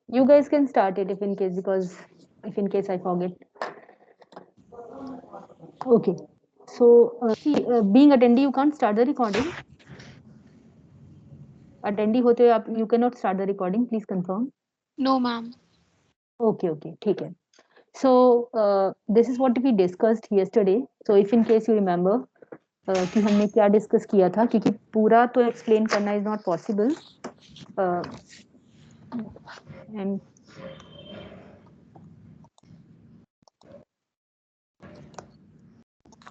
You guys can start it if in case, because if in case I forget. Okay. So, see, being attendee, you can't start the recording. Attendee होते हुए आप you cannot start the recording. Please confirm. No, ma'am. Okay, okay, ठीक है. So, this is what we discussed yesterday. So, if in case you remember, कि हमने क्या discuss किया था, क्योंकि पूरा तो एक्सप्लेन करना is not possible. And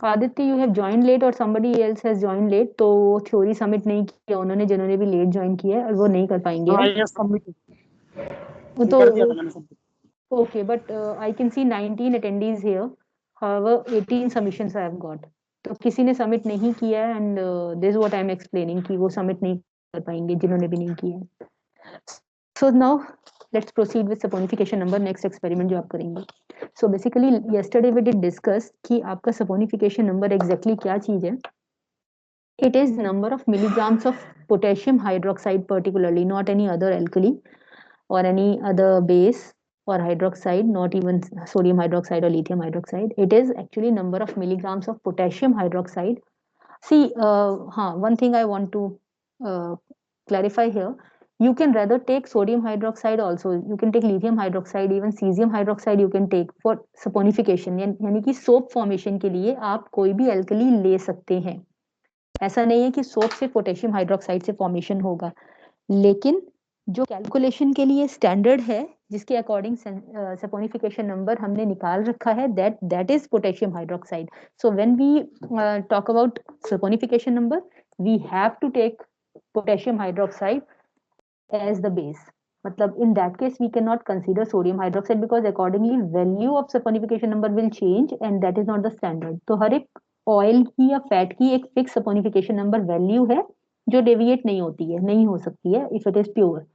Aditya, you have join late और somebody else has joined late, तो वो थ्योरी सबमिट नहीं किया उन्होंने, जिन्होंने भी लेट ज्वाइन किया है वो नहीं कर पाएंगे. हाँ ये सबमिट तो कर दिया था मैंने submit. okay, but I can see 19 attendees here. However, 18 submissions I have got. तो किसी ने सबमिट नहीं किया है, and this what I am explaining कि वो सबमिट नहीं कर पाएंगे जिन्होंने भी नहीं किया है. So now let's proceed with saponification number, next experiment जो आप करेंगे. So basically yesterday we did discuss कि आपका सपोनिफिकेशन नंबर एग्जैक्टली क्या चीज है. It is number of milligrams of potassium hydroxide particularly, not any other alkali or any other base or hydroxide, not even sodium hydroxide or lithium hydroxide. It is actually number of milligrams of potassium hydroxide. See, one thing I want to clarify here. You can rather take sodium hydroxide also. You can take lithium hydroxide, even cesium hydroxide you can take for saponification. यानी कि soap formation के लिए आप कोई भी alkali ले सकते हैं. ऐसा नहीं है कि सोप से पोटेशियम हाइड्रोक्साइड से फॉर्मेशन होगा, लेकिन जो कैलकुलेशन के लिए स्टैंडर्ड है, जिसके अकॉर्डिंग सपोनिफिकेशन नंबर हमने निकाल रखा है, that is potassium hydroxide. So when we talk about saponification number, we have to take potassium hydroxide as the base. मतलब in that case we cannot consider sodium hydroxide because accordingly value of saponification number will change and that is not the standard. तो हर एक oil की या fat की एक fix saponification number value है जो deviate नहीं होती है, नहीं हो सकती है if it is pure.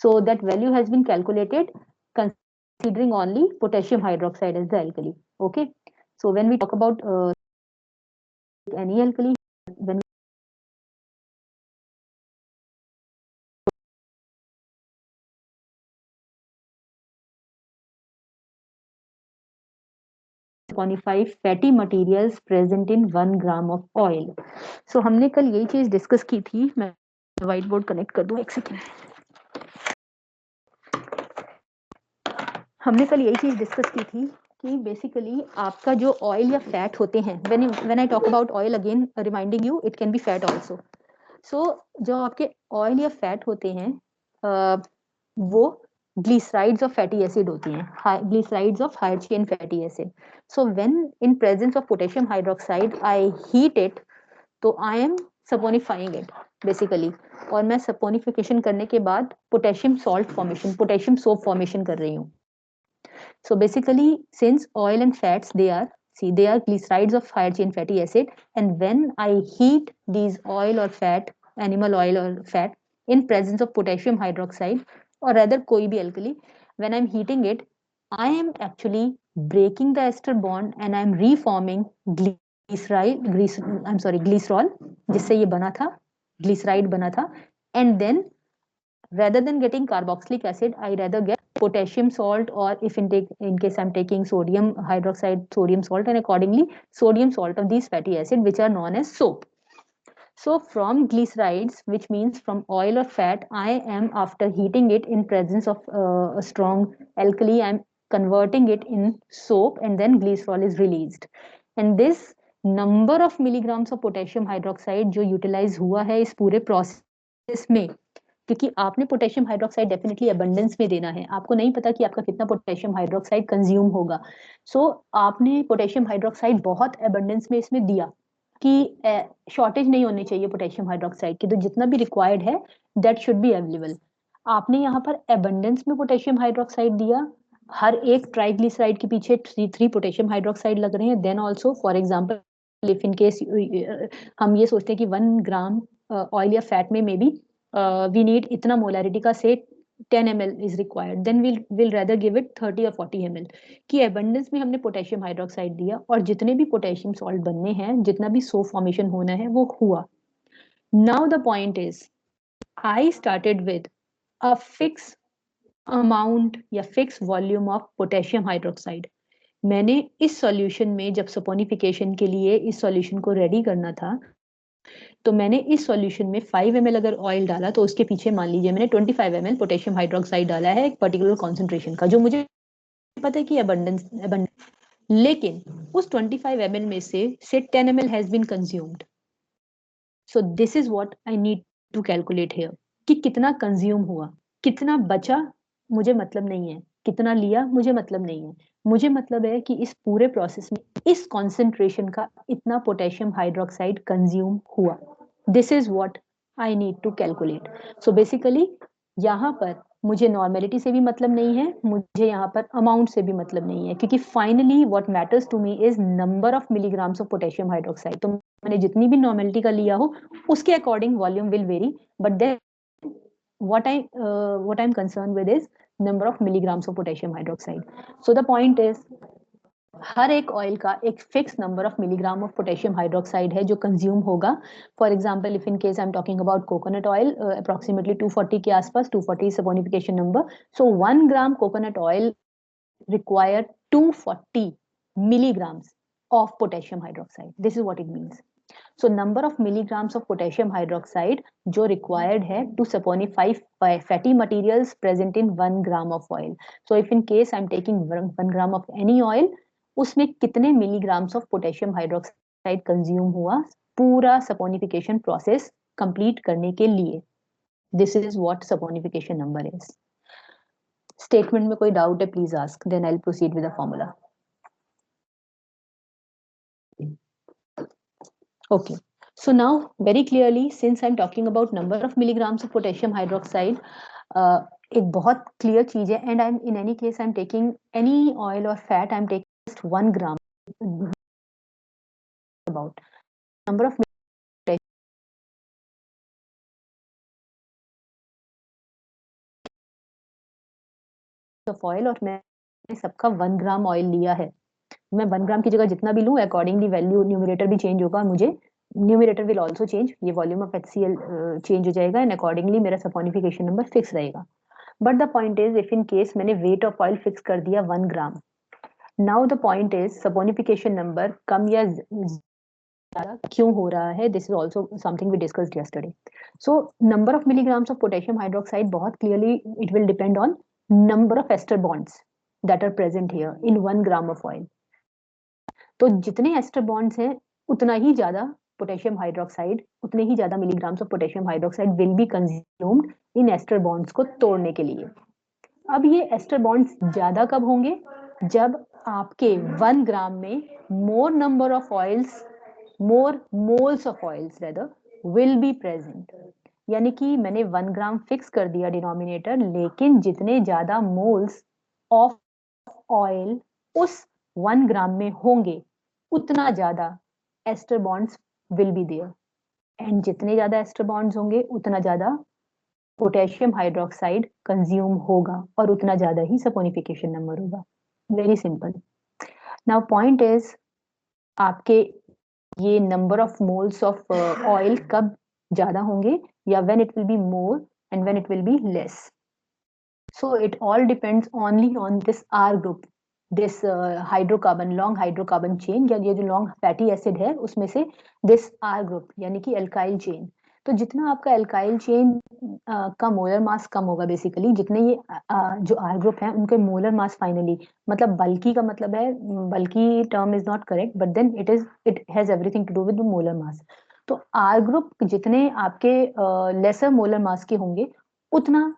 So that value has been calculated considering only potassium hydroxide as the alkali. Okay. So when we talk about any alkali, when 0.5 fatty materials present in 1 gram of oil. So हमने कल यही चीज discuss की थी. मैं white board connect कर दूं, एक सेकेंड. हमने कल यही चीज डिस्कस की थी कि बेसिकली आपका जो ऑयल या फैट होते हैं, when I talk about oil, again reminding you, it can be fat also. So जो आपके ऑयल या फैट होते हैं, वो ग्लिसराइड्स ऑफ फैटी एसिड होती हैं, glycerides of higher chain fatty acid. So when in presence of potassium hydroxide I heat it, तो I am saponifying it basically, और मैं सपोनिफिकेशन करने के बाद potassium salt formation, potassium soap formation कर रही हूँ. So basically, since oil and fats, they are glycerides of higher chain fatty acid, and when I heat these oil or fat, animal oil or fat, in presence of potassium hydroxide or rather koi bhi alkali, when I'm heating it, I am actually breaking the ester bond and I'm reforming glycerol, जिससे ये बना था, glyceride बना था, and then rather than getting carboxylic acid, I rather get potassium salt, or if in case I'm taking sodium hydroxide, sodium salt, and accordingly sodium salt of these fatty acid, which are known as soap. So from glycerides, which means from oil or fat, I am, after heating it in presence of a strong alkali, I'm converting it in soap, and then glycerol is released. And this number of milligrams of potassium hydroxide जो utilize हुआ है इस पूरे process में, क्योंकि आपने potassium hydroxide definitely abundance में देना है, आपको नहीं पता कि आपका कितना पोटेशियम हाइड्रोक्साइड कंज्यूम होगा. सो आपने पोटेशियम हाइड्रोक्साइड बहुत अबंडेंस में इसमें दिया कि शॉर्टेज नहीं होनी चाहिए पोटेशियम हाइड्रोक्साइड की, तो जितना भी रिक्वायर्ड है दैट शुड बी अवेलेबल. आपने यहाँ पर अबंडेंस में पोटेशियम हाइड्रोक्साइड दिया, हर एक ट्राइग्लिसराइड के पीछे थ्री पोटेशियम हाइड्रोक्साइड लग रहे हैं. Then also for example if in case हम ये सोचते हैं कि 1 ग्राम ऑयल या फैट में मे बी we need इतना मोलैरिटी का से 10 ml is required, then we'll rather give it 30 or 40 ml कि एबंडेंस में हमने पोटेशियम हाइड्रोक्साइड दिया, और जितने भी पोटेशियम सॉल्ट बनने हैं, जितना भी सोप फॉर्मेशन होना है वो हुआ. Now the point is, I started with a fixed amount या fix volume of potassium hydroxide. मैंने इस सॉल्यूशन में जब सपोनिफिकेशन के लिए इस सॉल्यूशन को रेडी करना था, तो मैंने इस सॉल्यूशन में 5 ml अगर ऑयल डाला तो उसके पीछे मान लीजिए मैंने 25 ml पोटेशियम हाइड्रोक्साइड डाला है एक पर्टिकुलर कॉन्सेंट्रेशन का, जो मुझे पता है कि अबंडेंस, लेकिन उस 25 ml में से 10 ml has been consumed. So this is what I need to calculate here, कि कितना कंज्यूम हुआ, कितना बचा मुझे मतलब नहीं है, कितना लिया मुझे मतलब नहीं है। मुझे मतलब है कि इस पूरे प्रोसेस में इस कॉन्सेंट्रेशन का इतना पोटेशियम हाइड्रोक्साइड कंज्यूम हुआ। This is what I need to calculate. So basically यहाँ पर मुझे नॉर्मेलिटी से भी मतलब नहीं है, मुझे यहाँ पर अमाउंट से भी मतलब नहीं है, क्योंकि finally what matters to me is number of milligrams of potassium hydroxide. तो मैंने जितनी भी नॉर्मेलिटी का लिया हो उसके according volume will vary, but then what I'm concerned with is number of milligrams of potassium hydroxide. So the point is, हर एक oil का एक fix number of milligram of potassium hydroxide है जो कंज्यूम होगा। For example if in case I am talking about coconut oil, approximately 240 के आसपास, 240 saponification number. So 1 gram coconut oil require 240 milligrams of potassium hydroxide. This is what it means. So number of milligrams of potassium hydroxide जो required है to saponify fatty materials present in 1 gram of oil. So if in case I'm taking 1 gram of any oil, उसमें कितने milligrams of potassium hydroxide consume हुआ पूरा saponification process complete करने के लिए। This is what saponification number is. Statement में कोई doubt है please ask, then I will proceed with the formula. Okay, so now very clearly since I'm talking about number of milligrams of potassium hydroxide, एक बहुत clear चीज है, and I am in any case I am taking any oil और fat, I am taking just 1 gram about number of of oil, और मैं सबका 1 gram oil लिया है। मैं 1 ग्राम की जगह जितना भी लूं अकॉर्डिंगली वैल्यू न्यूमरेटर भी चेंज होगा, मुझे न्यूमरेटर विल आल्सो चेंज, ये वॉल्यूम ऑफ HCl चेंज हो जाएगा एंड अकॉर्डिंगली मेरा सपोनिफिकेशन नंबर फिक्स रहेगा। But the point is if in case मैंने वेट ऑफ ऑयल फिक्स कर दिया 1 gram, now the point is saponification number कम या ज्यादा क्यों हो रहा है, this is also something we discussed yesterday. So number of milligrams of potassium hydroxide बहुत clearly it will depend on number of ester bonds that are present here in 1 gram of oil. तो जितने ester bonds हैं उतना ही ज्यादा potassium hydroxide, उतने ही ज्यादा milligrams of potassium hydroxide will be consumed in ester bonds को तोड़ने के लिए। अब ये एस्टर बॉन्ड्स ज्यादा कब होंगे, जब आपके 1 ग्राम में मोर number of oils, more moles of oils rather will be present. यानी कि मैंने 1 ग्राम फिक्स कर दिया डिनोमिनेटर, लेकिन जितने ज्यादा मोल्स ऑफ ऑयल उस 1 ग्राम में होंगे उतना ज्यादा ester bonds will be there, and जितने ज्यादा एस्टर बॉन्ड्स होंगे उतना ज्यादा पोटेशियम हाइड्रोक्साइड कंज्यूम होगा और उतना ज्यादा ही सपोनिफिकेशन नंबर होगा। Very simple. Now point is, आपके ये number of moles of oil कब ज्यादा होंगे, या when it will be more and when it will be less. So it all depends only on this R group, this hydrocarbon, long hydrocarbon chain, या ये जो long fatty acid है उसमें से दिस आर ग्रुप यानी कि alkyl chain. तो जितना आपका एल्काइल चेन का मोलर मास कम होगा, बेसिकली जितने ये जो आर ग्रुप है उनके मोलर मास फाइनली, मतलब बल्कि का मतलब है, बल्कि term is not correct but then it has everything to do with molar mass. तो आर ग्रुप जितने आपके लेसर मोलर मास के होंगे उतना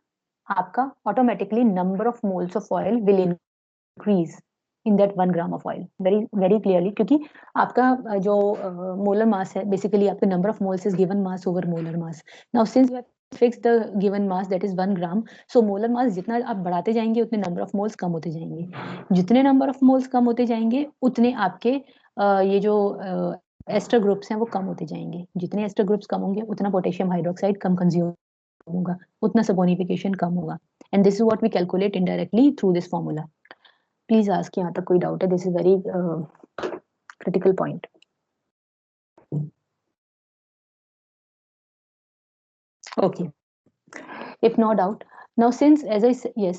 आपका automatically number of moles of oil will increase in that 1 gram of oil, very very clearly, क्योंकि आपका जो मोलर मास है बेसिकली आपका number of moles is given mass over molar mass. Now since you have fix the given mass that is 1 gram, so molar mass जितना आप बढ़ाते जाएंगे उतने नंबर ऑफ मोल्स कम होते जाएंगे, जितने नंबर ऑफ मोल्स कम होते जाएंगे उतने आपके ये जो एस्टर ग्रुप्स हैं वो कम होते जाएंगे, जितने एस्टर ग्रुप्स कम होंगे उतना पोटेशियम हाइड्रोक्साइड कम कंज्यूम होगा, उतना सपोनिफिकेशन कम होगा, and this is what we calculate indirectly through this formula. Please ask, यहाँ तक कोई डाउट है, this is very critical point. Okay, if no doubt Now since as I said, yes,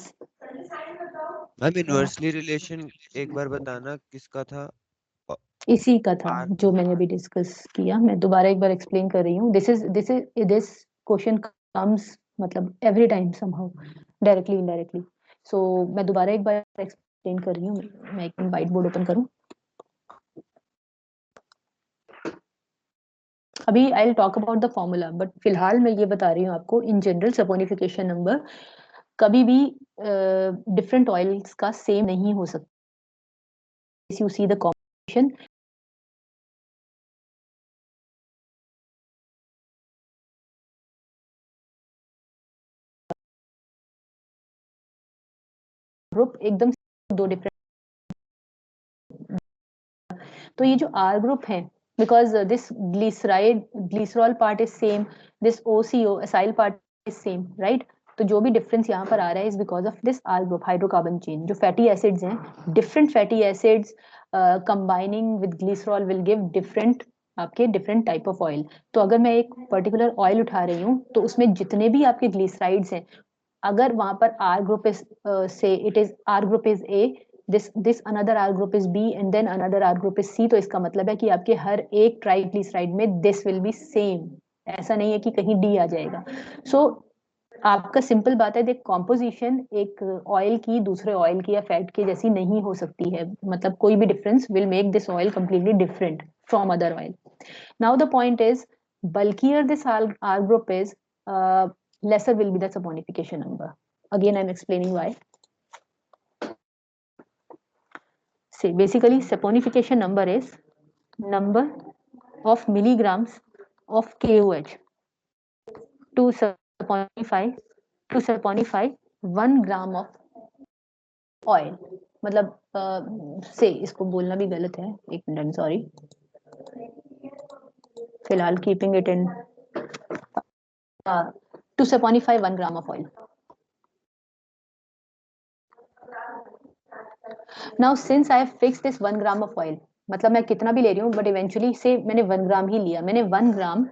ma'am inversely relation एक बार बताना किसका था? इसी का था आर। जो मैंने अभी डिस्कस किया। मैं दोबारा एक बार एक्सप्लेन कर रही हूँ। दिस क्वेश्चन कम्स मतलब every time somehow, directly indirectly. So मैं दोबारा एक बार एक्सप्लेन कर रही हूँ। मैं एक व्हाइट बोर्ड ओपन करूँ। अभी I will talk about the formula, but फिलहाल मैं ये बता रही हूँ आपको इन जनरल सपोनिफिकेशन नंबर कभी भी डिफरेंट ऑयल्स का सेम नहीं हो सकता। You see the combination group एकदम दो डिफरेंट, तो ये जो आर ग्रुप है, because this glycerol part is same, this OCO acyl part is same, right. तो जो भी डिफरेंस यहाँ पर आ रहा है is because of this R group hydrocarbon chain. जो फैटी एसिड्स हैं, different fatty acids combining with glycerol will give different आपके डिफरेंट टाइप ऑफ ऑयल। तो अगर मैं एक पर्टिकुलर ऑयल उठा रही हूँ तो उसमें जितने भी आपके ग्लिसराइड्स हैं, अगर वहां पर R group is say it is R group is A, this another R group is B and then another R group is C, तो इसका मतलब है कि आपके हर एक ट्राइग्लिसराइड में दिस विल बी सेम। ऐसा नहीं है कि कहीं डी आ जाएगा। सो आपका सिंपल बात है, देख कॉम्पोजिशन एक ऑयल की दूसरे ऑयल की या फैट की जैसी नहीं हो सकती है। मतलब कोई भी difference will make this oil completely different from other oil. Now the point is, bulkier this R group is, lesser will be the saponification number. Again, I'm explaining why. See, basically, saponification number is number of milligrams of KOH to saponify to saponify 1 gram of oil. मतलब से इसको बोलना भी गलत है, एक minute, sorry. फिलहाल keeping it in to saponify 1 gram of oil. Now since I have fixed this 1 gram of oil, मतलब मैं कितना भी ले रही हूँ बट इवेंचुअली से मैंने 1 ग्राम ही लिया। मैंने 1 ग्राम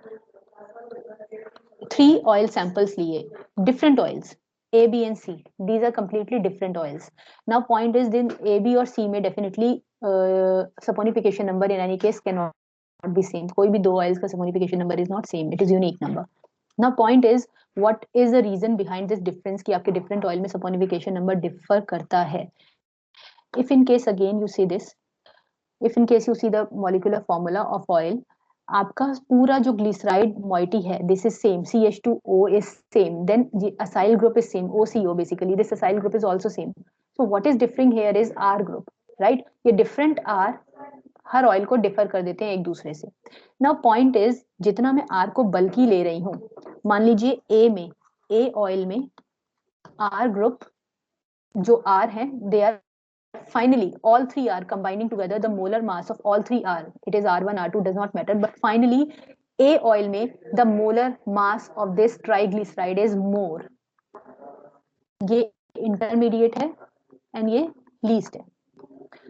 3 oil samples लिए, different oils A, B and C. These are completely different oils. Now point is, then A, B और C में definitely saponification number in any case cannot be same. कोई भी दो oils का saponification number is not same. It is unique number. Now point is, what is the reason behind this difference कि आपके different oil में saponification number differ करता है? If in case again you see this, if in case you see the molecular formula of oil, आपका पूरा जो glyceride moiety है, this is same, CH2O is same, then acyl group is same, OCO, basically this acyl group is also same. So what is differing here is R group, right. ये different R हर oil को differ कर देते हैं एक दूसरे से। Now point is, जितना मैं आर को बल्कि ले रही हूँ, मान लीजिए ए में, ए ऑयल में आर ग्रुप जो आर है, they are finally all three are combining together, the molar mass of all three are, it is R1 R2 does not matter, but finally A oil में the molar mass of this triglyceride is more. ये intermediate है and ये least है।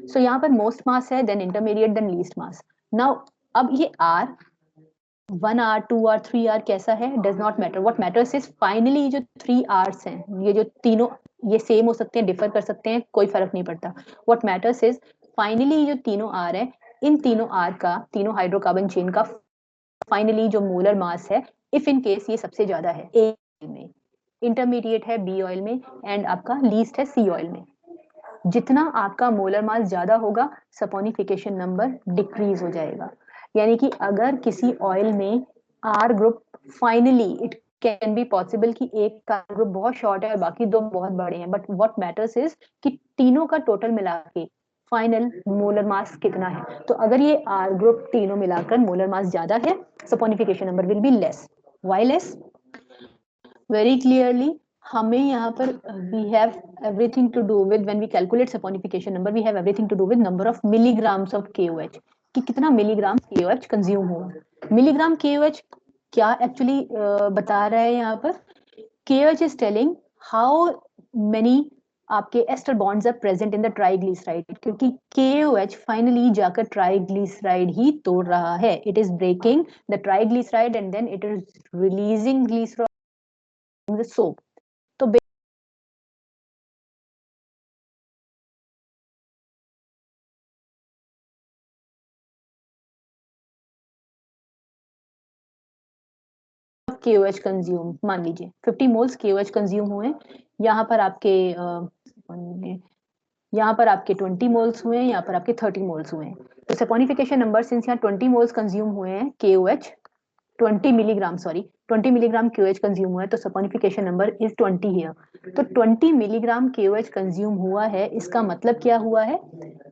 so यहाँ पर most mass है, then intermediate, then least mass. now अब ये R 1 R 2 R 3 R कैसा है, does not matter. What matters is finally जो 3 R's हैं, ये जो तीनों, ये सेम हो सकते हैं, डिफर कर सकते हैं, कोई फर्क नहीं पड़ता। व्हाट मैटर्स इज फाइनली जो तीनों आर है, इन तीनों आर का, तीनों हाइड्रोकार्बन चेन का फाइनली जो मोलर मास है, इफ इन केस ये सबसे ज्यादा है ए में, इंटरमीडिएट है बी ऑयल में, एंड आपका लीस्ट है सी ऑयल में। जितना आपका मोलर मास ज्यादा होगा, सपोनिफिकेशन नंबर डिक्रीज हो जाएगा। यानी कि अगर किसी ऑयल में R group, finally it can be possible कि एक का ग्रुप बहुत शॉर्ट है और बाकी दो बहुत बड़े हैं, बट व्हाट मैटर्स इज कि तीनों का टोटल मिला के फाइनल मोलर मास कितना है। तो अगर ये आर ग्रुप तीनों मिलाकर मोलर मास ज्यादा है, saponification number will be less. Why less? Very clearly, हमें यहाँ पर we have everything to do with, when we calculate saponification number, we have everything to do with number of milligrams of KOH, कि कितना milligram KOH consume हुआ। Milligram KOH क्या actually बता रहा है यहाँ पर? KOH is telling how many आपके ester bonds are present in the triglyceride, क्योंकि KOH फाइनली जाकर ट्राइग्लिसराइड ही तोड़ रहा है। It is breaking the triglyceride and then it is releasing glycerol the soap. तो KOH कंज्यूम, मान लीजिए 50 मोल्स KOH कंज्यूम हुए, यहाँ पर आपके यहाँ पर आपके 20 मोल्स हुए हैं, यहाँ पर आपके 30 मोल्स हुए हैं। तो सपोनिफिकेशन नंबर सिंस यहाँ 20 मोल्स कंज्यूम हुए हैं KOH, 20 milligram, sorry 20 milligram KOH consume हुआ है, तो सपोनिफिकेशन नंबर इज 20 हियर। तो 20 मिलीग्राम KOH कंज्यूम हुआ है, इसका मतलब क्या हुआ है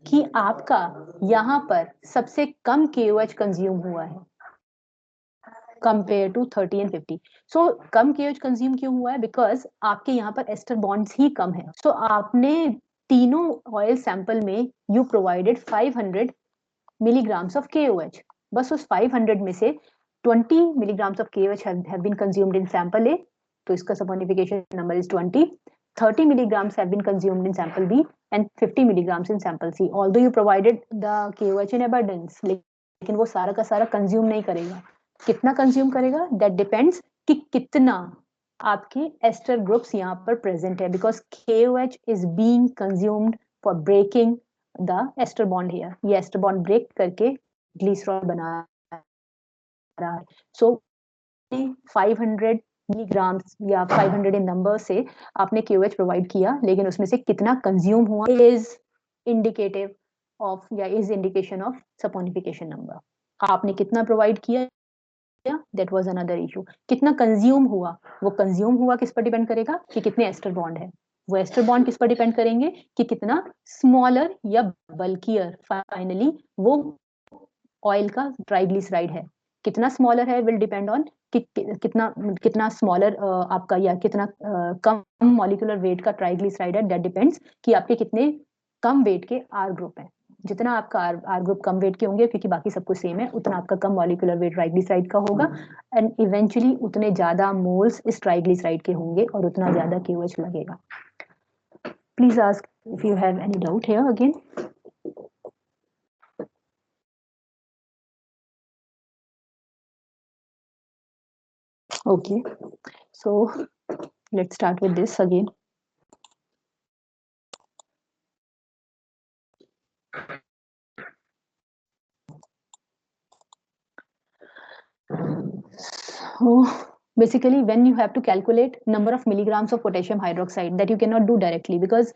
कि आपका यहाँ पर सबसे कम KOH कंज्यूम हुआ है कंपेयर टू 30 एंड 50। सो कम KOH कंज्यूम क्यों हुआ है? बिकॉज आपके यहाँ पर एस्टर बॉन्ड्स ही कम है। सो आपने तीनों ऑयल सैंपल में you provided 500 milligrams of KOH. बस उस 500 में से 20 milligrams of KOH have been consumed in sample A, तो इसका saponification number is 20. 30 milligrams have been consumed in sample B and 50 milligrams in sample C. Although you provided the KOH in abundance, लेकिन वो सारा का सारा consume नहीं करेगा। कितना कंज्यूम करेगा? दैट डिपेंड्स कि कितना आपके एस्टर ग्रुप्स यहाँ पर प्रेजेंट है, because KOH is being consumed for breaking the ester bond here. ये एस्टर बॉन्ड ब्रेक करके ग्लिसरॉल बना रहा है। सो 500 मिलीग्राम्स या 500 इन नंबर से आपने KOH प्रोवाइड किया, लेकिन उसमें से कितना कंज्यूम हुआ इज इंडिकेटिव ऑफ या is indication of saponification number. आपने कितना प्रोवाइड किया, दैट वाज अनदर इशू। कितना कंज्यूम हुआ, वो कंज्यूम हुआ किस पर डिपेंड करेगा कि कितने एस्टर बॉन्ड है। वो एस्टर बॉन्ड किस पर डिपेंड करेंगे कि कितना स्मॉलर या बल्कियर फाइनली वो ऑयल का ट्राइग्लिसराइड है। कितना स्मॉलर है विल डिपेंड ऑन कि कितना कितना स्मॉलर आपका या कितना कम मॉलिक्यूलर वेट का ट्राइग्लिसराइड है। दैट डिपेंड्स कि आपके कितने कम वेट के आर ग्रुप है। जितना आपका आर ग्रुप कम वेट के होंगे, क्योंकि बाकी सब कुछ सेम है, उतना आपका कम मॉलिक्यूलर वेट ट्राइग्लिसराइड का होगा, एंड इवेंचुअली उतने ज्यादा मोल्स इस ट्राइग्लिसराइड के होंगे और उतना ज्यादा KOH लगेगा। Please ask if you have any doubt here again. Okay, so let's start with this again. So basically, when you have to calculate number of milligrams of potassium hydroxide, that you cannot do directly, because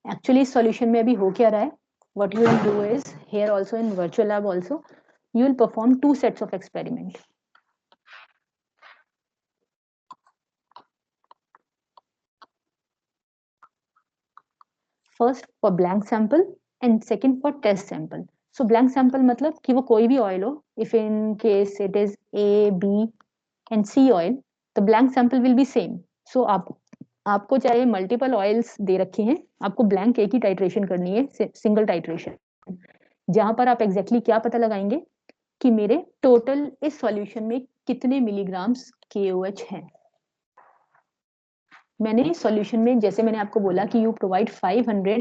actually solution में अभी हो क्या रहा है, what you will do is here also in virtual lab also you will perform 2 sets of experiment. First for blank sample and second for test sample. So blank sample मतलब कि वो कोई भी oil हो, if in case it is A, B and C oil, the blank sample will be same. So आपको चाहे multiple oils दे रखे हैं, आपको ब्लैंक एक ही टाइट्रेशन करनी है, सिंगल टाइट्रेशन, जहां पर आप एग्जैक्टली क्या पता लगाएंगे कि मेरे टोटल इस सॉल्यूशन में कितने मिलीग्राम्स KOH हैं। मैंने सॉल्यूशन में, जैसे मैंने आपको बोला कि you provide 500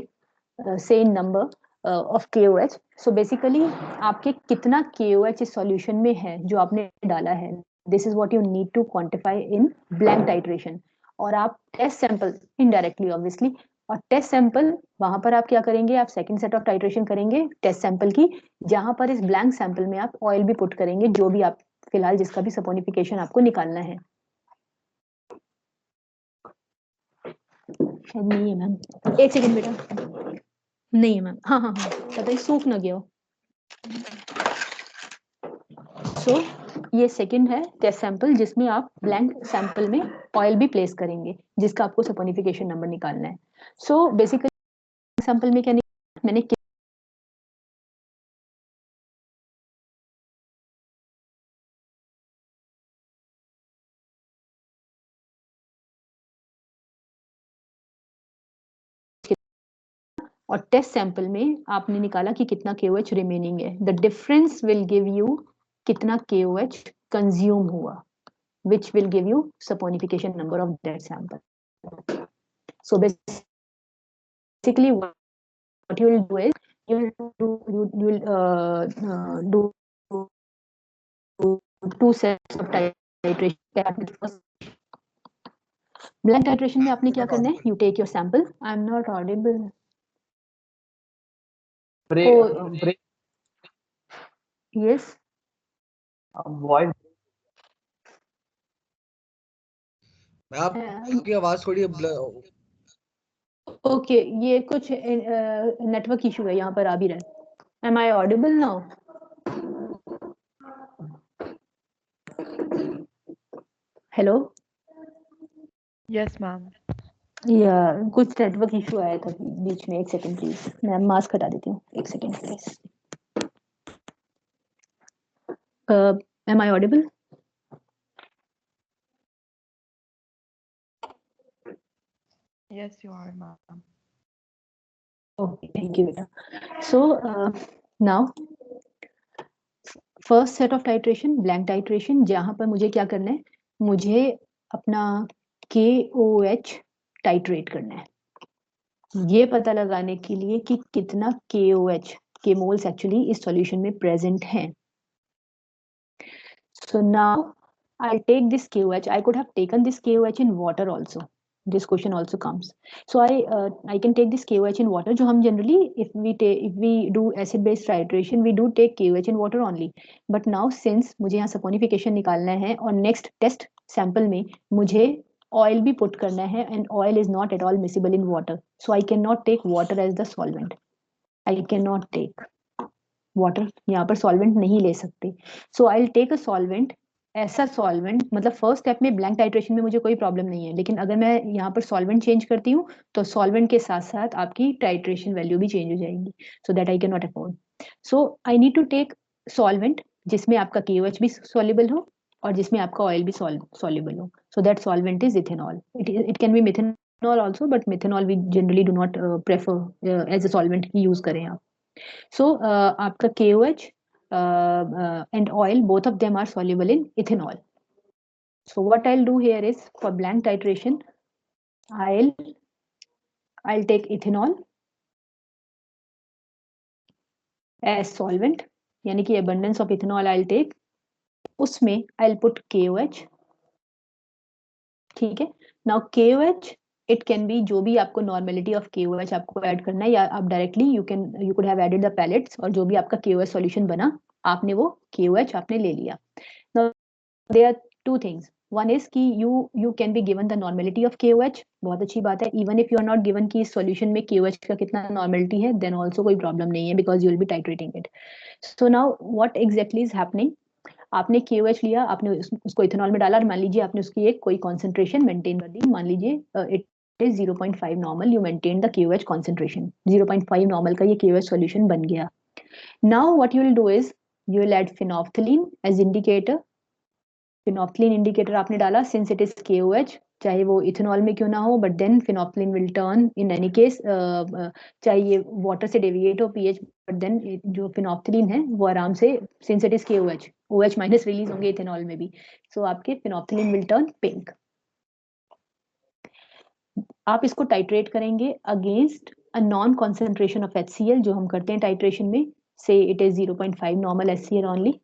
say in number of KOH, so basically आपके कितना KOH इस सॉल्यूशन में है जो आपने डाला है, this is what you need to quantify in blank titration. और आप टेस्ट सैंपल इनडायरेक्टली ऑब्वियसली, और टेस्ट सैंपल वहां पर आप क्या करेंगे, आप सेकंड सेट ऑफ टाइट्रेशन करेंगे टेस्ट सैंपल की, जहां पर इस ब्लैंक सैंपल में आप ऑयल भी पुट करेंगे, जो भी आप फिलहाल जिसका भी सपोनिफिकेशन आपको निकालना है। शायद नहीं है मैम, एक सेकंड बेटा, नहीं है मैम, हाँ हाँ हाँ, पता है सूख ना गया हो। सो ये सेकंड है टेस्ट सैंपल, जिसमें आप ब्लैंक सैंपल में ऑयल भी प्लेस करेंगे, जिसका आपको सपोनिफिकेशन नंबर निकालना है। सो बेसिकली सैंपल में क्या मैंने और टेस्ट सैंपल में आपने निकाला कि कितना KOH रिमेनिंग है, the difference will give you कितना KOH कंज्यूम हुआ, which will give you saponification number of that sample. So basically what you will do is you will do 2 sets of titration. Blank titration में आपने क्या करना है, you take your sample. I'm not audible. break Yes. voice आपकी आवाज थोड़ी okay, ये कुछ नेटवर्क इशू है, यहाँ पर आ भी रहा है। Am I audible now? Hello? Yes ma'am. या कुछ नेटवर्क इशू आया था बीच में। एक सेकंड प्लीज, मैं मास्क हटा देती हूँ, एक second please. Am I audible? Yes you are ma'am. Okay, thank you बेटा। So now first set of titration, blank titration, जहाँ पर मुझे क्या करना है, मुझे अपना KOH टाइट्रेट करना है। ये पता लगाने के लिए कि कितना KOH के मोल्स एक्चुअली इस सॉल्यूशन में प्रेजेंट हैं। So now I'll take this KOH. I could have taken this KOH in water also. This question also comes. So I can take this KOH in water. जो हम generally if we do acid base titration, we do take KOH in water only. But now since मुझे यहाँ saponification निकालना है और next test sample में मुझे oil भी put करना है, and oil is not at all miscible in water. So I cannot take water as the solvent. I cannot take water, यहाँ पर सॉल्वेंट नहीं ले सकते। So I will take a solvent, ऐसा सॉल्वेंट, मतलब फर्स्ट स्टेप में blank titration में मुझे कोई प्रॉब्लम नहीं है, लेकिन अगर मैं यहाँ पर सॉल्वेंट चेंज करती हूँ तो सॉल्वेंट के साथ साथ आपकी टाइट्रेशन वैल्यू भी चेंज हो जाएगी। So that I can not afford. So I need to take solvent जिसमें आपका KOH भी सॉल्युबल हो और जिसमें आपका ऑयल भी सॉल्युबल हो। So that solvent is ethanol. It can be methanol also, but methanol we generally do not prefer as a solvent की यूज करें आप। So आपका KOH and oil, both of them are soluble in ethanol. So what I'll do here is for blank titration, I'll take ethanol as solvent, यानी कि abundance of ethanol I'll take, उसमें I'll put KOH, ठीक है। Now KOH it can be जो भी आपको normality of KOH आपको add करना है, या आप directly you could have added the pellets, और जो भी आपका KOH solution बना आपने वो KOH आपने ले लिया। Now there are two things. One is कि you can be given the normality of KOH, बहुत अच्छी बात है। Even if you are not given कि इस solution में KOH का कितना normality है, then also कोई problem नहीं है, because you will be titrating it. So now what exactly is happening? आपने KOH लिया, आपने उसको इथेनॉल में डाला, और मान लीजिए आपने उसकी एक कोई concentration maintain कर दी, मान लीजिए it is 0.5 normal, you maintain the KOH concentration, 0.5 normal का ये KOH solution बन गया। Now what you will do is you will add phenolphthalein as indicator। Phenolphthalein indicator आपने डाला, सिंस इट इज KOH, चाहे वो इथेनॉल में क्यों ना हो, but then phenolphthalein will turn in any case, चाहे ये वाटर से डेविएट हो pH, बट देन जो फिनोफ्थलीन है वो आराम से, since it is KOH, OH minus release होंगे इथेनॉल में भी, सो आपके फिनोफ्थलीन विल टर्न पिंक। आप इसको टाइट्रेट करेंगे against a non concentration of HCl, जो हम करते हैं टाइट्रेशन में, से it is 0.5 normal HCl only.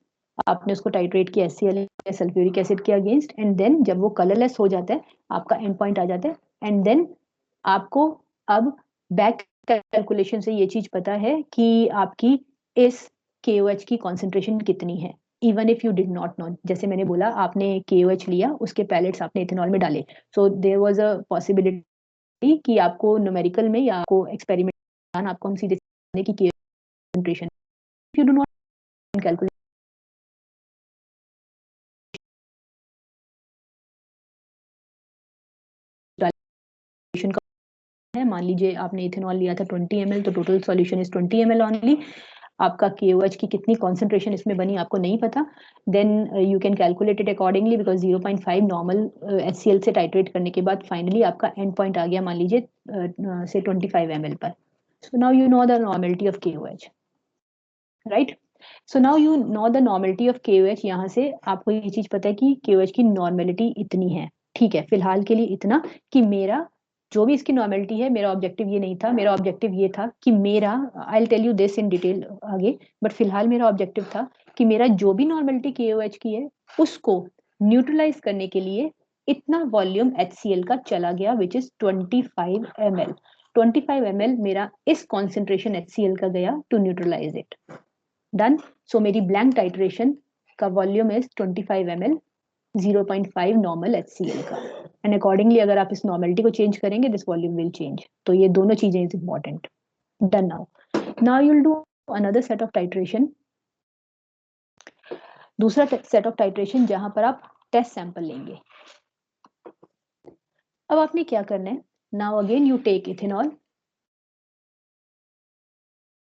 आपने उसको टाइट्रेट किया HCl या सल्फ्यूरिक एसिड के अगेंस्ट, एंड देन जब वो कलरलेस हो जाता है, आपका एंड पॉइंट आ जाता है, एंड देन आपको अब बैक कैलकुलेशन से ये चीज पता है कि आपकी इस KOH की कॉन्सेंट्रेशन कितनी है, even if you did not know. जैसे मैंने बोला, आपने KOH लिया, उसके पैलेट्स आपने इथेनॉल में डाले, so there was a possibility कि आपको न्यूमेरिकल में या आपको एक्सपेरिमेंट आपको हम सीधे की concentration, if you do not calculate है, मान लीजिए आपने इथेनॉल लिया था 20 ml, तो total solution is 20 ml only. आपका KOH की कितनी कॉन्सेंट्रेशन इसमें बनी आपको नहीं पता, then you can calculate it accordingly, because 0.5 normal HCl से टाइट्रेट करने के बाद फाइनली आपका एंड पॉइंट आ गया, मान लीजिए से 25 ml पर। So now you know the normality of KOH, right. So now you know the normality of KOH, यहाँ से आपको ये चीज पता है कि KOH की नॉर्मेलिटी इतनी है, ठीक है। फिलहाल के लिए इतना कि मेरा जो भी इसकी नॉर्मेलिटी है, मेरा ऑब्जेक्टिव ये नहीं था, मेरा ऑब्जेक्टिव ये था कि मेरा, I will tell you this in detail आगे, बट फिलहाल मेरा ऑब्जेक्टिव था कि मेरा जो भी नॉर्मेलिटी KOH की है उसको न्यूट्रलाइज करने के लिए इतना वॉल्यूम HCl का चला गया, विच इज 25 ml। 25 ml मेरा इस कॉन्सेंट्रेशन HCl का गया टू न्यूट्रलाइज इट। डन। सो मेरी ब्लैंक टाइट्रेशन का volume is 25 ml, 0.5 normal HCl का, एंड अकॉर्डिंगली अगर आप इस नॉर्मेलिटी को चेंज करेंगे दिस वॉल्यूम विल चेंज। तो ये दोनों चीजें is important. Done. Now you will do another set of titration, दूसरा सेट ऑफ टाइट्रेशन जहां पर आप टेस्ट सैंपल लेंगे। अब आपने क्या करना है, now again you take ethanol,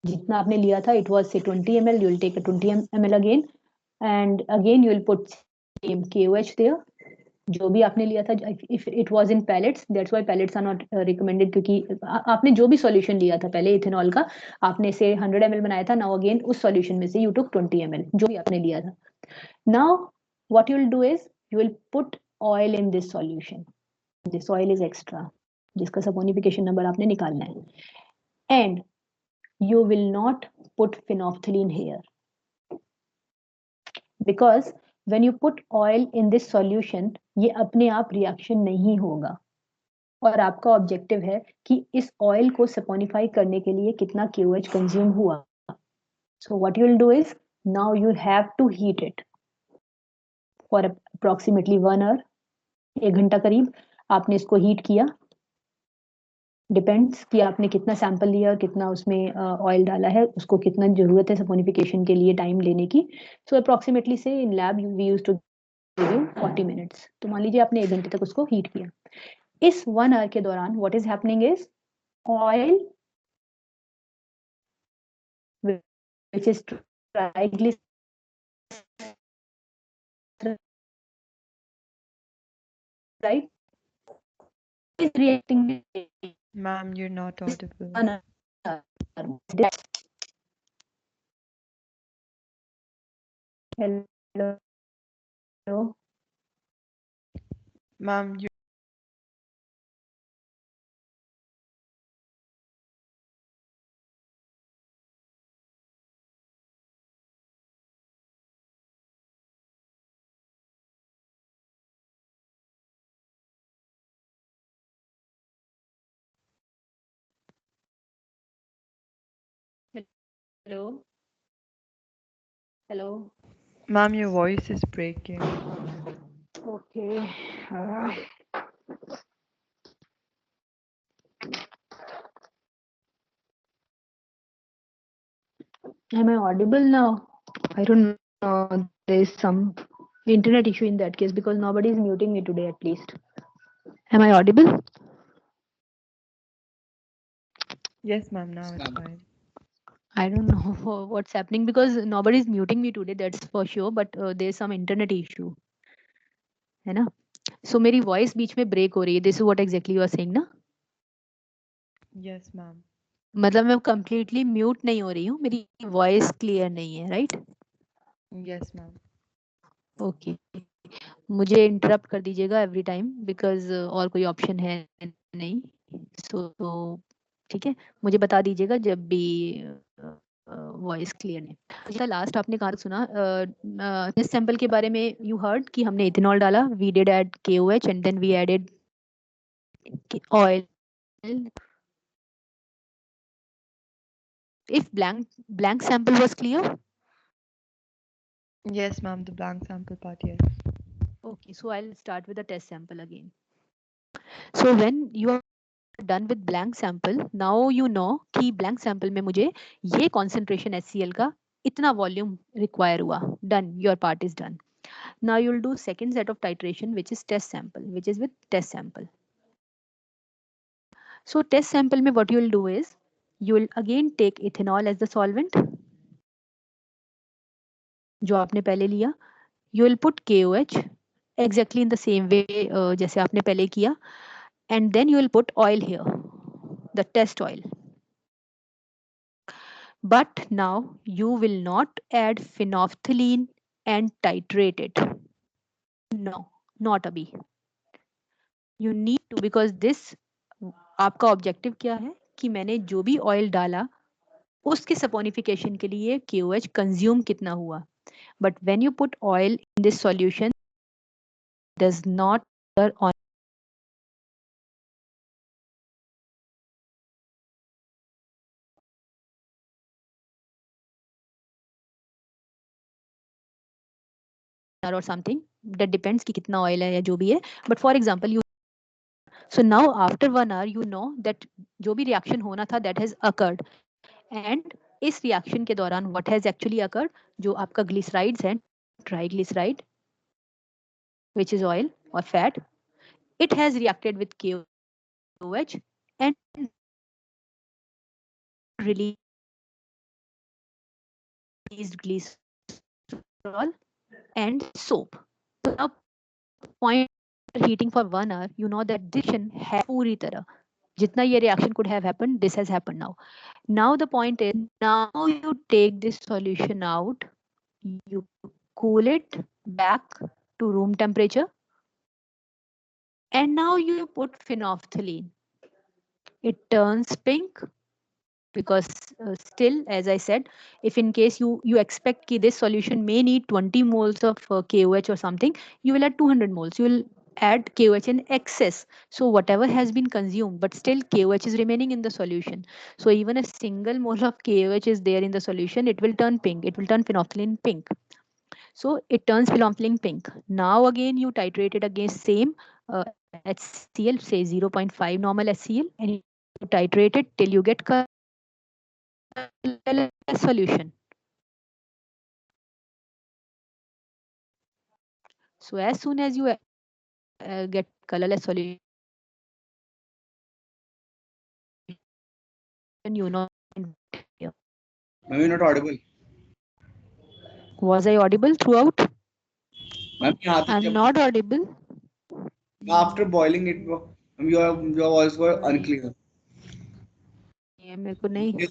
जितना आपने लिया था इट वाज से 20 ml, you will take a 20 ml again, and again you will put same KOH there, जो भी आपने लिया था। if it was in pellets, that's why pellets are not recommended, क्योंकि आपने जो भी सॉल्यूशन लिया था पहले इथेनॉल का, आपने इसे 100 ml बनाया था, नाउ अगेन उस सॉल्यूशन में से यू टुक 20 ml जो भी आपने लिया था। Now what you will do is you will put oil in this solution, this oil is extra, जिसका सपोनिफिकेशन नंबर आपने निकालना है, and you will not put phenolphthalein here, because when you put oil in this solution ये अपने आप reaction नहीं होगा, और आपका ऑब्जेक्टिव है कि इस ऑयल को सपोनिफाई करने के लिए कितना KOH कंज्यूम हुआ। So what you will do is now you have to heat it for approximately 1 hour, 1 घंटा करीब आपने इसको हीट किया, डिपेंड्स कि आपने कितना सैंपल लिया और कितना उसमें ऑयल डाला है, उसको कितना जरूरत है सपोनिफिकेशन के लिए टाइम लेने की। So approximately say in lab we use to give you 40 minutes. तो मान लीजिए आपने 1 घंटे तक उसको हीट किया। इस 1 आवर के दौरान what is happening is oil which is triglyceride is reacting with Ma'am, you're not audible. 1 hour. Hello. Ma'am, you Hello. Hello. Ma'am, your voice is breaking. Okay. Am I audible now? I don't know. There is some internet issue in that case because nobody is muting me today at least. Am I audible? Yes, ma'am, now it's fine. I don't know what's happening because nobody is muting me today, that's for sure, but there's some internet issue. है ना? So मेरी voice बीच में break हो रही है. This is what exactly you are saying ना? Yes, ma'am. मतलब मैं completely mute नहीं हो रही हूँ, मेरी voice clear नहीं है, right? Yes, ma'am. Okay. मुझे interrupt कर दीजिएगा every time because और कोई option है नहीं. So ठीक है, मुझे बता दीजिएगा जब भी वॉइस क्लियर नहीं। अच्छा लास्ट आपने कहा सुना इस सैंपल के बारे में, यू हर्ड कि हमने इथेनॉल डाला, we did add KOH and then we added oil. if blank sample was clear, Yes, ma'am, the blank sample part, yes. okay, so I'll start with the test sample again. So when you are done with blank sample, now you know कि blank sample में मुझे ये concentration HCl का इतना volume require हुआ। Done, your part is done. Now you will do second set of titration, which is test sample, which is with test sample. So test sample में what you will do is you will again take ethanol as the solvent, जो आपने पहले लिया. You will put KOH exactly in the same way जैसे आपने पहले किया, and then you will put oil here, the test oil. But now you will not add phenolphthalein and titrate it. No, not अभी. You need to, because this आपका objective क्या है कि मैंने जो भी ऑयल डाला उसके सपोनिफिकेशन के लिए KOH कंज्यूम कितना हुआ. But when you put oil in this solution does not on or something, that depends कि कितना oil है या जो भी है, but for example you, so now after 1 hour you know that जो भी reaction होना था that has occurred, and इस reaction के दौरान what has actually occurred, जो आपका glycerides है, triglyceride which is oil or fat, it has reacted with KOH and released glycerol and soap. So now point heating for 1 hour, you know that this reaction है पूरी तरह, जितना ये reaction could have happened, this has happened now. Now the point is, now you take this solution out, you cool it back to room temperature, and now you put phenolphthalein. It turns pink because still, as I said, if in case you expect that this solution may need 20 moles of KOH or something, you will add 200 moles. You will add KOH in excess. So whatever has been consumed, but still KOH is remaining in the solution. So even a single mole of KOH is there in the solution, it will turn pink. It will turn phenolphthalein pink. So it turns phenolphthalein pink. Now again you titrate it against same HCl, say 0.5 normal HCl, and you titrate it till you get solution. So as soon as you get colorless solution, you know. Ma'am, you're not audible. Was I audible throughout? Ma'am, I'm not audible. After boiling it, your voice was unclear. ये मेरे को नहीं.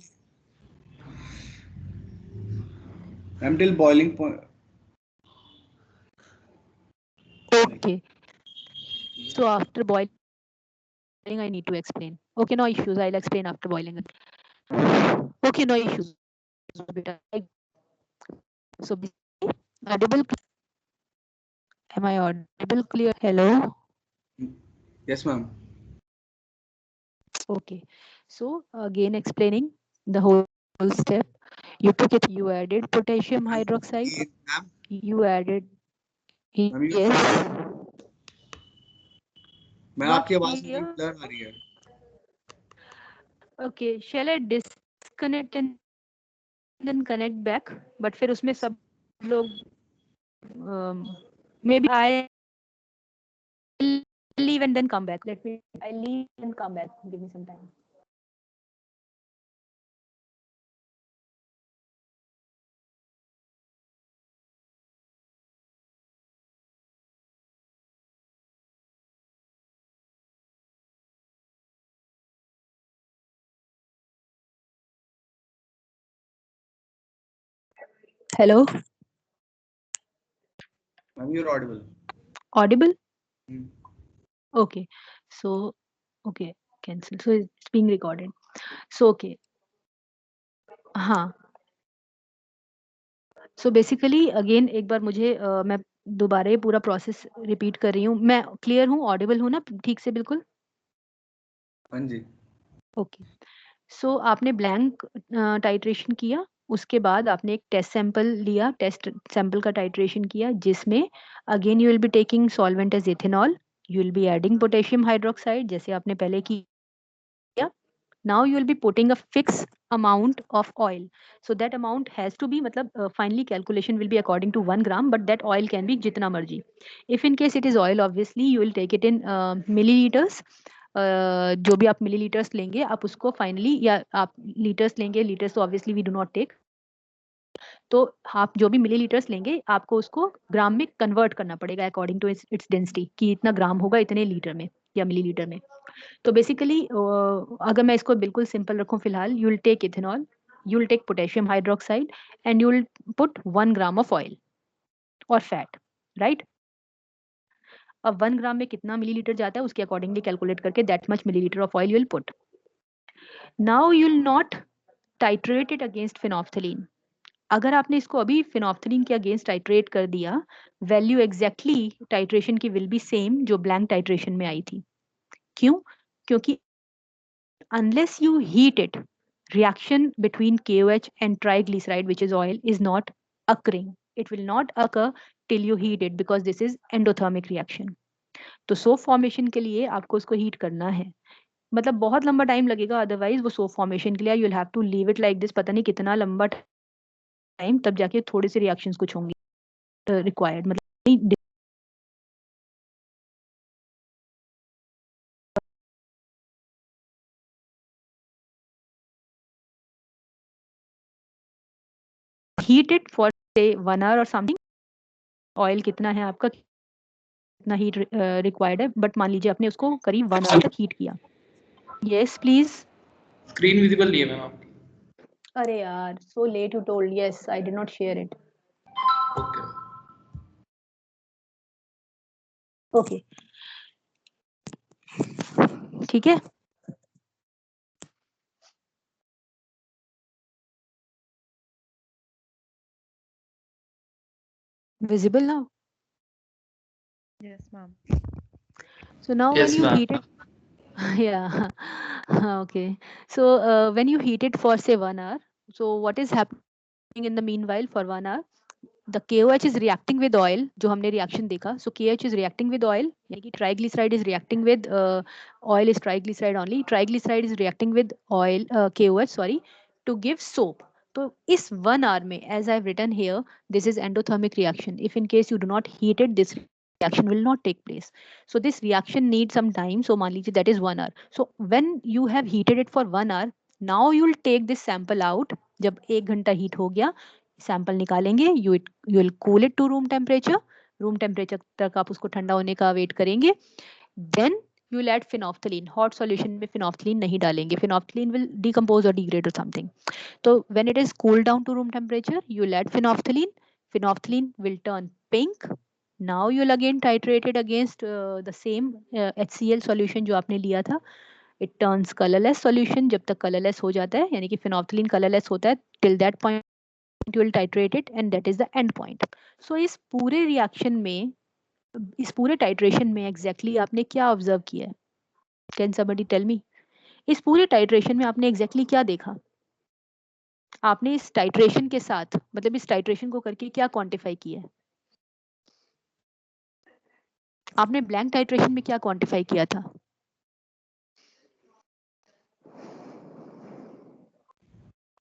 Ma'am, till boiling point. Okay. So after boiling, I need to explain. Okay, no issues. I'll explain after boiling. Okay, no issues. So audible. Am I audible clear? Hello. Yes, ma'am. Okay. So again explaining the whole step. You took it. You added potassium hydroxide. Ma'am, You added. ma'am, Yes. मैं Not आपकी आवाज clear. में blur आ रही है. Okay, shall I disconnect and then connect back? But फिर उसमें सब लोग maybe I leave and then come back. Let me. I leave and come back. Give me some time. Hello. Ma'am, you're audible. Audible? Hmm. Okay. So, okay, cancel. So it's being recorded. So okay. हाँ. So basically again एक बार मुझे मैं दोबारा ये पूरा process repeat कर रही हूँ. मैं क्लियर हूँ, ऑडिबल हूँ ना ठीक से बिल्कुल? हाँ जी. ओके. सो आपने ब्लैंक टाइट्रेशन किया, उसके बाद आपने एक टेस्ट सैंपल लिया, टेस्ट सैंपल का टाइट्रेशन किया, जिसमें again you will be taking solvent as ethanol, you will be adding potassium hydroxide जैसे आपने पहले किया. Now you will be putting a fix amount of oil, so that amount has to be मतलब finally calculation will be according to 1 gram, but that oil can be जितना मर्जी. If in case it is oil, obviously you will take it in milliliters. जो भी आप millilitres लेंगे आप उसको finally, या आप लीटर्स लेंगे, लीटर्स तो obviously we do not take, तो आप जो भी मिलीलीटर्स लेंगे आपको उसको ग्राम में कन्वर्ट करना पड़ेगा अकॉर्डिंग टू इट्स डेंसिटी, कि इतना ग्राम होगा इतने लीटर में या मिलीलीटर में. तो बेसिकली अगर मैं इसको बिल्कुल सिंपल रखूं फिलहाल, you will take ethanol, you will take potassium hydroxide and you will put 1 gram of oil और फैट, राइट. अब 1 ग्राम में कितना मिलीलीटर जाता है उसके अकॉर्डिंगली कैलकुलेट करके that much millilitre of oil you will put. Now you will not titrate it against phenolphthalein. अगर आपने इसको अभी फिनॉफ्थलीन के अगेंस्ट टाइट्रेट कर दिया, वैल्यू एग्जैक्टली टाइट्रेशन की विल बी सेम जो ब्लैंक टाइट्रेशन में आई थी. क्यों? क्योंकि unless you heat it, reaction between KOH and triglyceride, which is oil, is not occurring. It will not occur till you heat it because this is endothermic reaction. तो soap formation के लिए आपको उसको heat करना है, मतलब बहुत लंबा टाइम लगेगा, अदरवाइज वो सोप फॉर्मेशन के लिए you will have to leave it like this, पता नहीं कितना लंबा टाइम, तब जाके थोड़े से रिएक्शंस कुछ होंगे रिक्वायर्ड, मतलब heat it for say 1 hour और समथिंग, ऑयल कितना है आपका, कितना हीट रिक्वायर्ड है, बट मान लीजिए आपने उसको करीब 1 hour तक हीट किया. Yes please. स्क्रीन विजिबल नहीं है मैम आपकी. अरे यार, so let you told. Yes, I did not share it. Okay. Okay, ठीक है. Visible now? Yes, ma'am. So now Yes, when you ma'am. heat it, yeah, okay. So when you heat it for say 1 hour, so what is happening in the meanwhile for 1 hour? The KOH is reacting with oil, जो हमने reaction देखा. So KOH is reacting with oil, यानी कि triglyceride is reacting with oil is triglyceride only. Triglyceride is reacting with oil, KOH, sorry, to give soap. तो इस 1 hour में, as I've written here, this is endothermic reaction. If in case you do not heat it, this reaction will not take place. So this reaction needs some time. So मान लीजिए that is 1 hour. So when you have heated it for 1 hour, now you will take this sample out. जब 1 घंटा heat हो गया, sample निकालेंगे, you will cool it to room temperature तक आप उसको ठंडा होने का वेट करेंगे. Then you will add phenolphthalein. Hot solution में फिनोफ्थलीन नहीं डालेंगे, फिनोफ्थलीन विल डिकम्पोज और डिग्रेड और समथिंग. तो when it is cool down to room temperature, you will add phenolphthalein. Phenolphthalein will turn pink. Now you will again titrate it against the same HCl solution जो आपने लिया था. It turns colourless solution. जब तक colourless हो जाता है, यानी कि फिनोफ्थलीन कलरलेस होता है, till that point you will titrate it and that is the end point. So इस पूरे रिएक्शन में, इस पूरे टाइट्रेशन में एग्जैक्टली आपने क्या ऑब्जर्व किया है? Can somebody tell me? इस पूरे टाइट्रेशन में आपने एग्जैक्टली क्या देखा? आपने इस टाइट्रेशन के साथ, मतलब इस टाइट्रेशन को करके क्या क्वांटिफाई किया है? आपने ब्लैंक टाइट्रेशन में क्या क्वांटिफाई किया था?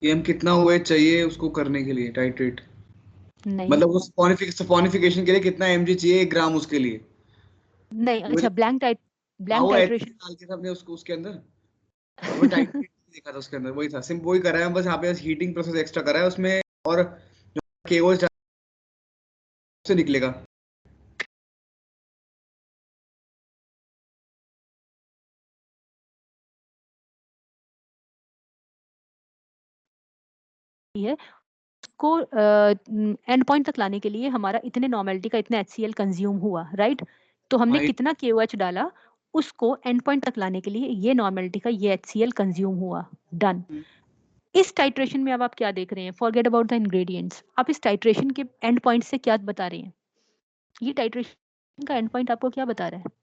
ये हम कितना हुए चाहिए उसको करने के लिए टाइट्रेट, नहीं मतलब उस सपोनिफिकेशन के लिए कितना mg चाहिए 1 ग्राम उसके लिए. नहीं, अच्छा, वो ब्लैंक वो टाइट्रेशन. डाल के हमने उसको उसके अंदर वो टाइट्रेट देखा था उसके अंदर, वही था. सिर्फ वही करा है बस, यहाँ पे हीटिंग प्रोसेस एक्स्ट्रा करा है उसमें, और जो केओएच से निकलेगा. है को एंड पॉइंट तक लाने के लिए हमारा इतने नॉर्मेलिटी का इतना HCl कंज्यूम हुआ, राइट? तो हमने हाँ, कितना KOH डाला, उसको एंड पॉइंट तक लाने के लिए ये नॉर्मेलिटी का ये HCl कंज्यूम हुआ. डन. इस टाइट्रेशन में अब आप क्या देख रहे हैं? Forget about the ingredients. आप इस टाइट्रेशन के एंड पॉइंट से क्या बता रहे हैं? ये टाइट्रेशन का एंड पॉइंट आपको क्या बता रहा है?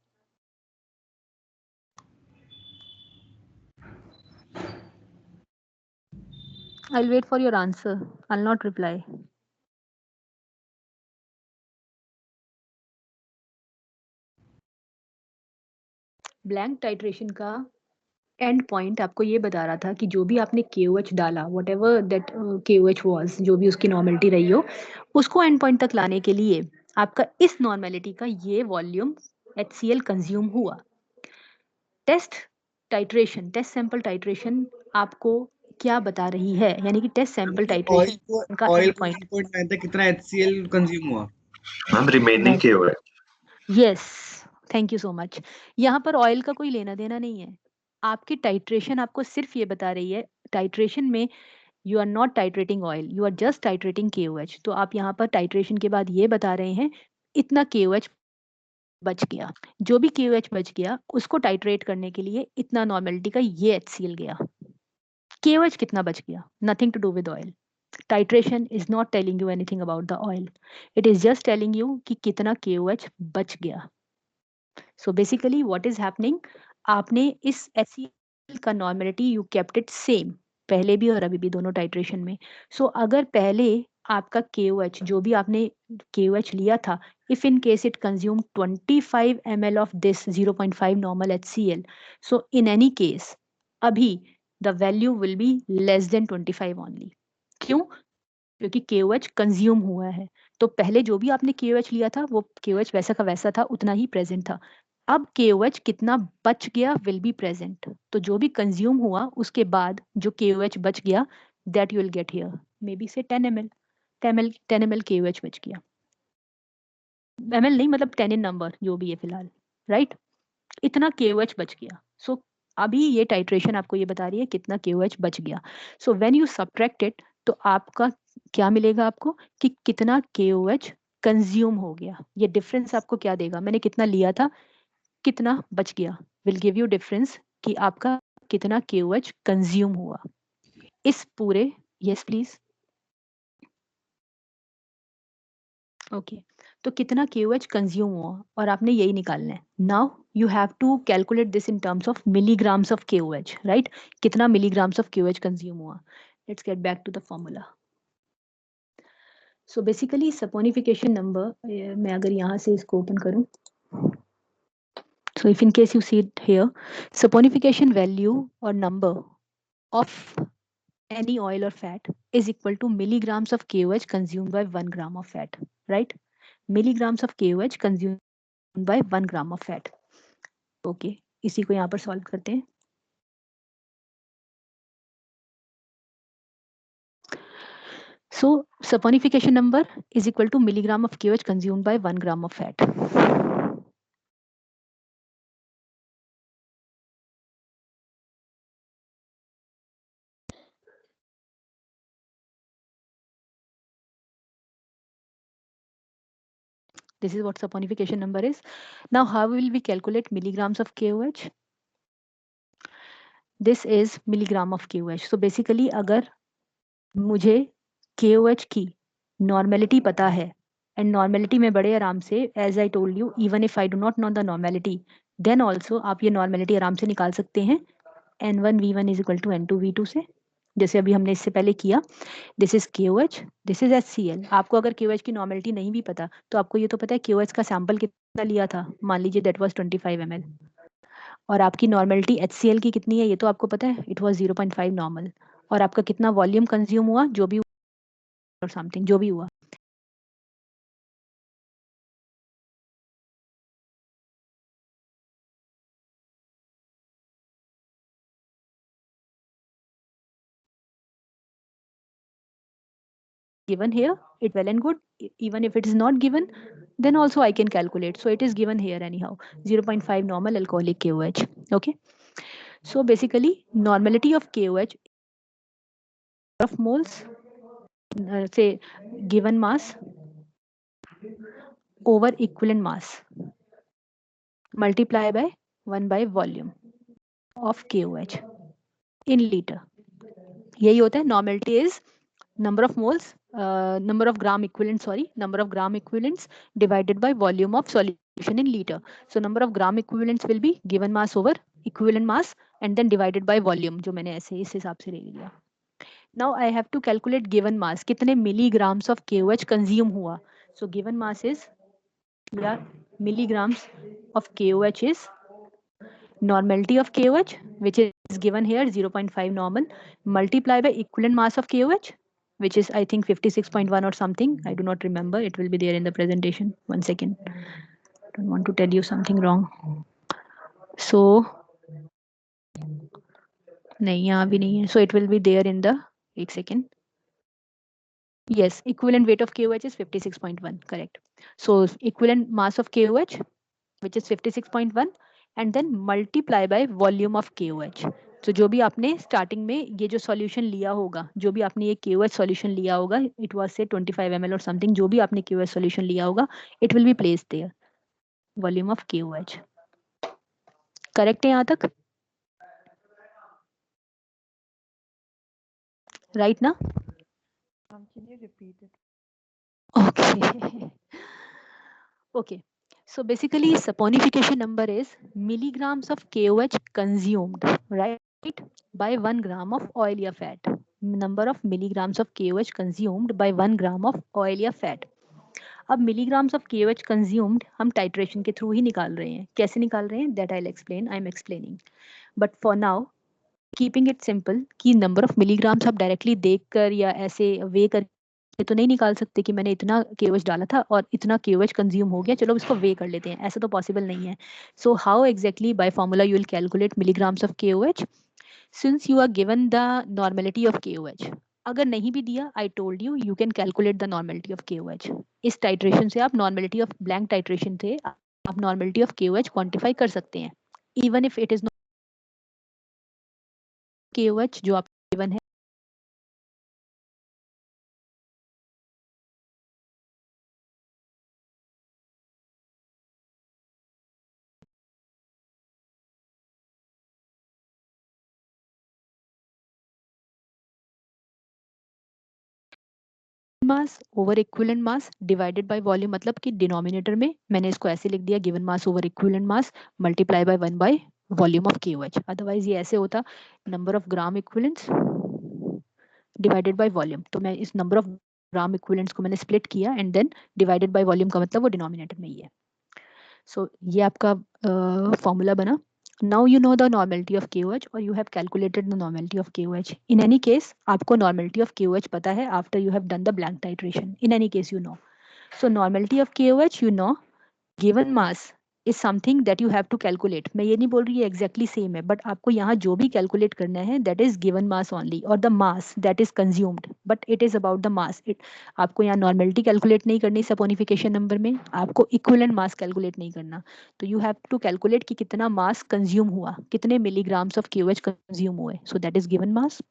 I'll wait for your answer. I'll not reply. Blank titration का एंड पॉइंट आपको ये बता रहा था कि जो भी आपने KOH डाला, what ever that KOH was, जो भी उसकी नॉर्मेलिटी रही हो, उसको एंड पॉइंट तक लाने के लिए आपका इस नॉर्मेलिटी का ये वॉल्यूम HCl कंज्यूम हुआ. Test titration, test sample titration आपको क्या बता रही है? यानी कि टेस्ट सैंपल टाइट्रेशन का ऑयल एंड को पॉइंट. 1.9 तक कितना HCl कंज्यूम हुआ. Ma'am remaining KOH. Yes, thank you so much. यहाँ पर ऑयल का कोई लेना देना नहीं है. आपकी टाइट्रेशन आपको सिर्फ ये बता रही है, टाइट्रेशन में you are not titrating oil, you are just titrating KOH. तो आप यहाँ पर टाइट्रेशन के बाद ये बता रहे हैं इतना KOH बच गया. जो भी KOH बच गया उसको टाइट्रेट करने के लिए इतना नॉर्मेलिटी का ये HCl गया. KOH कितना बच गया? Nothing to do with oil. Titration is not telling you anything about the oil. It is just telling you कि कितना KOH बच गया. So basically what is happening, आपने इस HCl का normality you kept it same, पहले भी और अभी भी दोनों टाइट्रेशन में. So अगर पहले आपका KOH जो भी आपने KOH लिया था, if in case it consumed 25 ml of this 0.5 normal HCl, so in any case अभी the value will be less than 25 only. क्यों? क्योंकि KOH कंज्यूम हुआ है, तो पहले जो भी आपने KOH लिया था वो KOH वैसा का वैसा था, उतना ही प्रेजेंट था. अब KOH कितना बच गया विल बी प्रेजेंट, तो जो भी कंज्यूम हुआ उसके बाद जो KOH बच गया that you will get here, may be से 10 ml 10 ml KOH बच गया, ml नहीं मतलब 10 in नंबर जो भी है फिलहाल, राइट? इतना KOH बच गया. सो अभी ये टाइट्रेशन आपको ये बता रही है कितना KOH बच गया. So when you subtract it तो आपका क्या मिलेगा आपको कि कितना KOH कंज्यूम हो गया. ये डिफरेंस आपको क्या देगा, मैंने कितना लिया था कितना बच गया, विल गिव यू डिफरेंस कि आपका कितना KOH कंज्यूम हुआ इस पूरे. Yes please. ओके, तो कितना KOH कंज्यूम हुआ और आपने यही निकालना है. Now you have to calculate this in terms of milligrams of KOH, right? कितना मिलीग्राम्स ऑफ KOH कंज्यूम हुआ. Let's get back to the formula. So basically saponification number, मैं अगर यहाँ से इसको ओपन करूँ, so if in case you see it here, saponification value or number of any oil or fat is equal to milligrams of KOH consumed by 1 gram of fat, right? Milligrams of KOH consumed by 1 gram of fat. Okay, इसी को यहाँ पर solve करते हैं. So saponification number is equal to milligram of KOH consumed by 1 gram of fat. This is what saponification number is. Now how will we calculate milligrams of KOH? This is milligram of KOH. So basically अगर मुझे KOH की normality पता है, and normality में बड़े आराम से, as I told you, even if I do not know the normality then also आप ये नॉर्मेलिटी आराम से निकाल सकते हैं. N1V1 is equal to N2V2 से, जैसे अभी हमने इससे पहले किया. This is KOH, this is HCl. आपको अगर KOH की नॉर्मेलिटी नहीं भी पता तो आपको ये तो पता है KOH का सैंपल कितना लिया था, मान लीजिए दैट वाज 25 ml, और आपकी नॉर्मेलिटी HCl की कितनी है ये तो आपको पता है, इट वाज 0.5 नॉर्मल, और आपका कितना वॉल्यूम कंज्यूम हुआ जो भी और समथिंग जो भी हुआ. Given here, it well and good. Even if it is not given, then also I can calculate. So it is given here anyhow, 0.5 normal alcoholic KOH. Okay, so basically normality of KOH of moles, say given mass over equivalent mass multiply by 1 by volume of KOH in liter. यही होता है. Normality is number of moles, number of gram equivalents divided by volume of solution in liter. So number of gram equivalents will be given mass over equivalent mass and then divided by volume, जो मैंने ऐसे इस हिसाब से ले लिया. Now I have to calculate given mass, कितने milligrams of KOH consume हुआ. So given mass is, yeah, milligrams of KOH is normality of KOH, which is given here 0.5 normal, multiply by equivalent mass of KOH, which is I think 56.1 or something. I do not remember. It will be there in the presentation. 1 second. Don't want to tell you something wrong. So नहीं, यहाँ भी नहीं है. So it will be there in the, 1 second. Yes, equivalent weight of KOH is 56.1, correct. So equivalent mass of KOH, which is 56.1, and then multiply by volume of KOH. तो जो भी आपने starting में ये जो सॉल्यूशन लिया होगा, जो भी आपने ये KOH सॉल्यूशन लिया होगा, इट वाज से 25 ml और समथिंग, जो भी आपने KOH सॉल्यूशन लिया होगा, it will be placed there, volume of KOH. Correct है यहाँ तक? राइट ना? Can you repeat it? Okay. Okay. So basically saponification number is milligrams of KOH consumed, right, by 1 gram of oil or fat. Number of milligrams of KOH consumed by 1 gram of oil या fat. अब milligrams of KOH consumed हम titration के through ही निकाल रहे हैं। कैसे निकाल रहे हैं that I will explain, I am explaining, but for now keeping it simple कि नंबर ऑफ मिलीग्राम्स आप डायरेक्टली देखकर या ऐसे वे कर तो नहीं निकाल सकते कि मैंने इतना KOH डाला था और इतना KOH कंज्यूम हो गया, चलो इसको वे कर लेते हैं, ऐसा तो पॉसिबल नहीं है। So how exactly by formula you will calculate milligrams of KOH since you are given the normality of KOH। अगर नहीं भी दिया, I told you you can calculate the normality of KOH। इस टाइट्रेशन से आप normality of blank titration थे आप normality of KOH quantify कर सकते हैं, even if it is not KOH जो आप गिवन है। मास over equivalent mass divided by volume, मतलब कि डिनोमिनेटर में मैंने इसको ऐसे लिख दिया given mass over equivalent mass multiply by 1 bye volume of KOH। Otherwise ये ऐसे होता number of gram equivalents divided by volume. तो मैं इस नंबर ऑफ ग्राम इक्विवेलेंट्स को मैंने स्प्लिट किया and then divided by volume का मतलब वो डिनोमिनेटर में ही है। सो ये आपका फॉर्मूला बना। Now you know the normality of KOH or you have calculated the normality of KOH. In any case, आपको normality of KOH पता है after you have done the blank titration. In any case, you know. So normality of KOH, you know, given mass is something that you have to calculate. मैं ये नहीं बोल रही है exactly same है, but आपको यहाँ जो भी calculate करना है that is given mass only or the mass that is consumed. But it is about the mass. आपको यहाँ normality calculate नहीं करनी saponification number में, आपको equivalent mass calculate नहीं करना। तो you have to calculate कि कितना mass consume हुआ, कितने milligrams of KOH consume हुए. So that is given mass.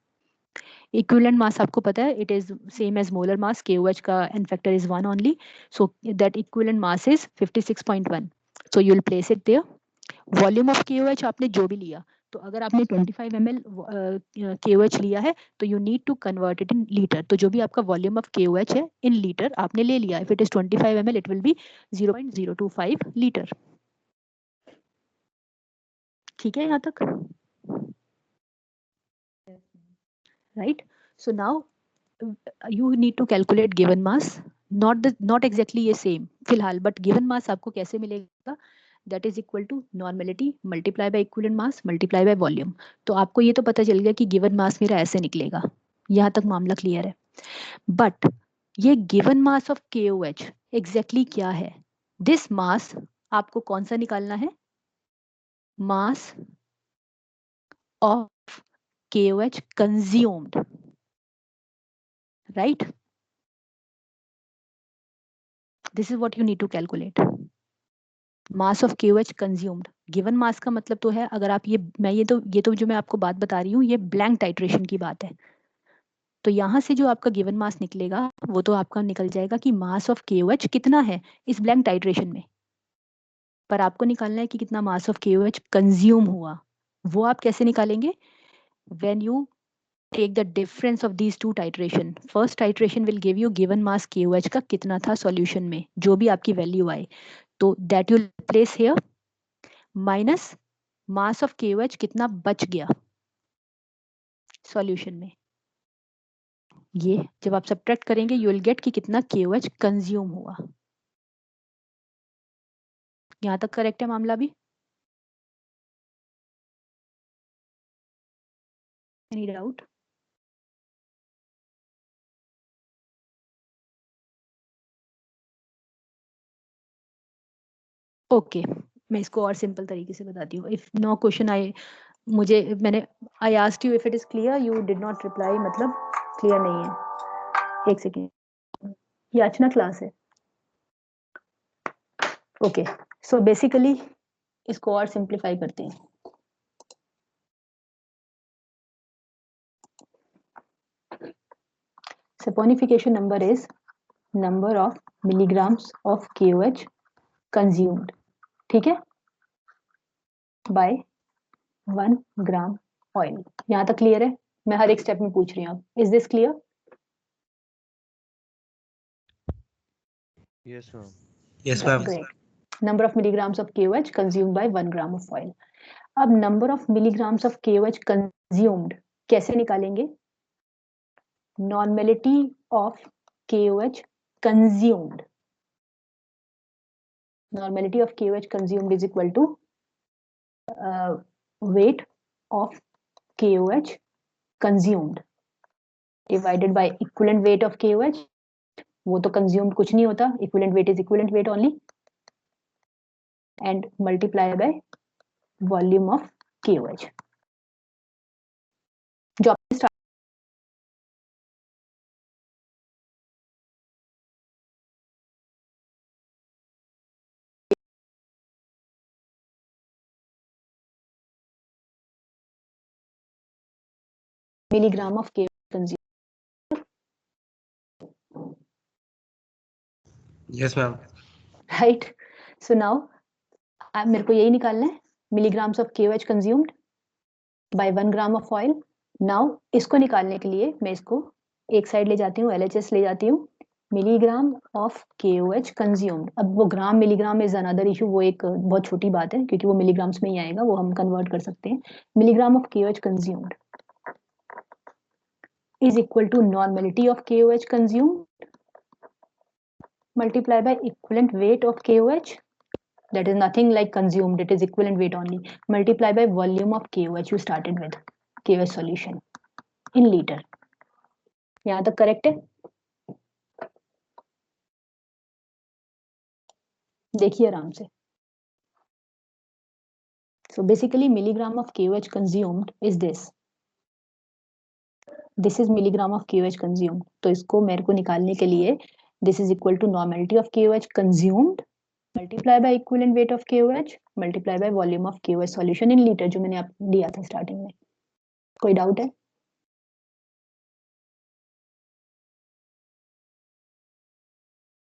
Equivalent mass आपको पता है it is same as molar mass, KOH का n factor is 1 only, so that equivalent mass is 56.1. so you will place it there. Volume of KOH आपने जो भी लिया, तो अगर आपने 25 ml KOH लिया है तो you need to convert it in liter, तो जो भी आपका volume of KOH है in liter आपने ले लिया, if it is 25 ml it will be 0.025 liter. ठीक है यहाँ तक, right? So now you need to calculate given mass, not exactly ये same फिलहाल, but given mass आपको कैसे मिलेगा, that is equal to normality multiply by equivalent mass multiply by volume. तो आपको ये तो पता चल गया कि given mass मेरा ऐसे निकलेगा, यहाँ तक मामला क्लियर है। but ये given mass of KOH exactly क्या है, this mass आपको कौन सा निकालना है, mass of KOH consumed, right? This is what you need to calculate. Mass of KOH consumed. Given mass का मतलब तो है, अगर आप ये तो जो मैं आपको बात बता रही हूँ ये ब्लैंक टाइट्रेशन की बात है। तो यहाँ से जो आपका गिवन मास निकलेगा वो तो आपका निकल जाएगा कि मास ऑफ KOH कितना है इस ब्लैंक टाइट्रेशन में, पर आपको निकालना है कि कितना मास ऑफ KOH कंज्यूम हुआ। वो आप कैसे निकालेंगे, when you take the difference of these two titration. First titration will give you given mass KOH का कितना था सॉल्यूशन में, जो भी आपकी वैल्यू आए, तो that you place here minus mass of KOH कितना बच गया सॉल्यूशन में। ये जब आप सब्ट्रैक्ट करेंगे यू विल गेट कि कितना KOH कंज्यूम हुआ। यहाँ तक करेक्ट है मामला भी? Any doubt? ओके, मैं इसको और सिंपल तरीके से बताती हूँ। If no question I asked you if it is clear, you did not reply, मतलब क्लियर नहीं है। एक सेकेंड, ये अर्चना क्लास है। ओके, सो बेसिकली इसको और सिंप्लीफाई करते हैं। Saponification number is number of milligrams of KOH consumed, ठीक है, by 1 gram oil। यहाँ तक क्लियर है? मैं हर एक स्टेप में पूछ रही हूँ, is this clear? Yes, ma'am. Yes, ma'am. Great. Number of milligrams of KOH consumed by 1 gram of oil. अब number of milligrams of KOH consumed कैसे निकालेंगे? normality of KOH consumed. Normality of KOH consumed is equal to weight of KOH consumed divided by equivalent weight of KOH. वो तो consumed कुछ नहीं होता, equivalent weight is equivalent weight only, and multiply by volume of KOH. जो आपने start milligram of KOH consumed. Yes, ma'am. Right. So now मेरे को यही निकालना है, milligrams of KOH consumed by 1 gram of oil. Now इसको निकालने के लिए मैं इसको एक साइड ले जाती हूँ, LHS ले जाती हूँ, मिलीग्राम ऑफ KOH कंज्यूम्ड. अब वो gram milligram is another issue, वो एक बहुत छोटी बात है क्योंकि वो मिलीग्राम्स में ही आएगा, वो हम कन्वर्ट कर सकते हैं. Milligram of KOH consumed is equal to normality of KOH consumed multiplied by equivalent weight of KOH, that is nothing like consumed, it is equivalent weight only, multiplied by volume of KOH you started with, KOH solution in liter. यहाँ तक correct है? देखिए आराम से. So basically milligram of KOH consumed is this. This is milligram of KOH consumed. तो इसको मेरे को निकालने के लिए this is equal to normality of KOH consumed multiply by equivalent weight of KOH multiply by volume of KOH solution in liter, जो मैंने आपको दिया था स्टार्टिंग में. कोई डाउट है?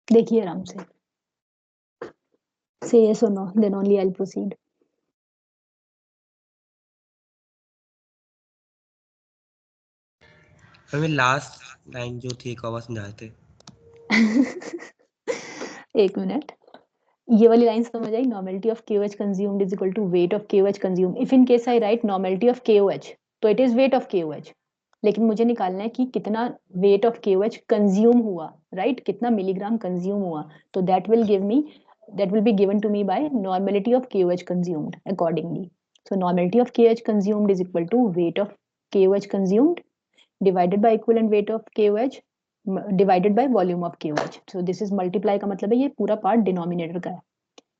देखिए आराम से. Say yes or no, then only I'll proceed. हमें लास्ट लाइन जो थी एक और समझाए थे. एक मिनट, ये वाली लाइन समझ आई. Normality of KOH consumed is equal to weight of KOH consumed. If in case I write normality of KOH तो it is weight of KOH, लेकिन मुझे निकालना है कि कितना वेट ऑफ KOH कंज्यूम हुआ, राइट? कितना मिलीग्राम कंज्यूम हुआ. तो that will be given to me by normality of KOH consumed accordingly. So normality of KOH consumed is equal to weight of KOH consumed divided by equivalent weight of KOH divided by volume of KOH. So this is multiply का मतलब है ये पूरा part denominator का है.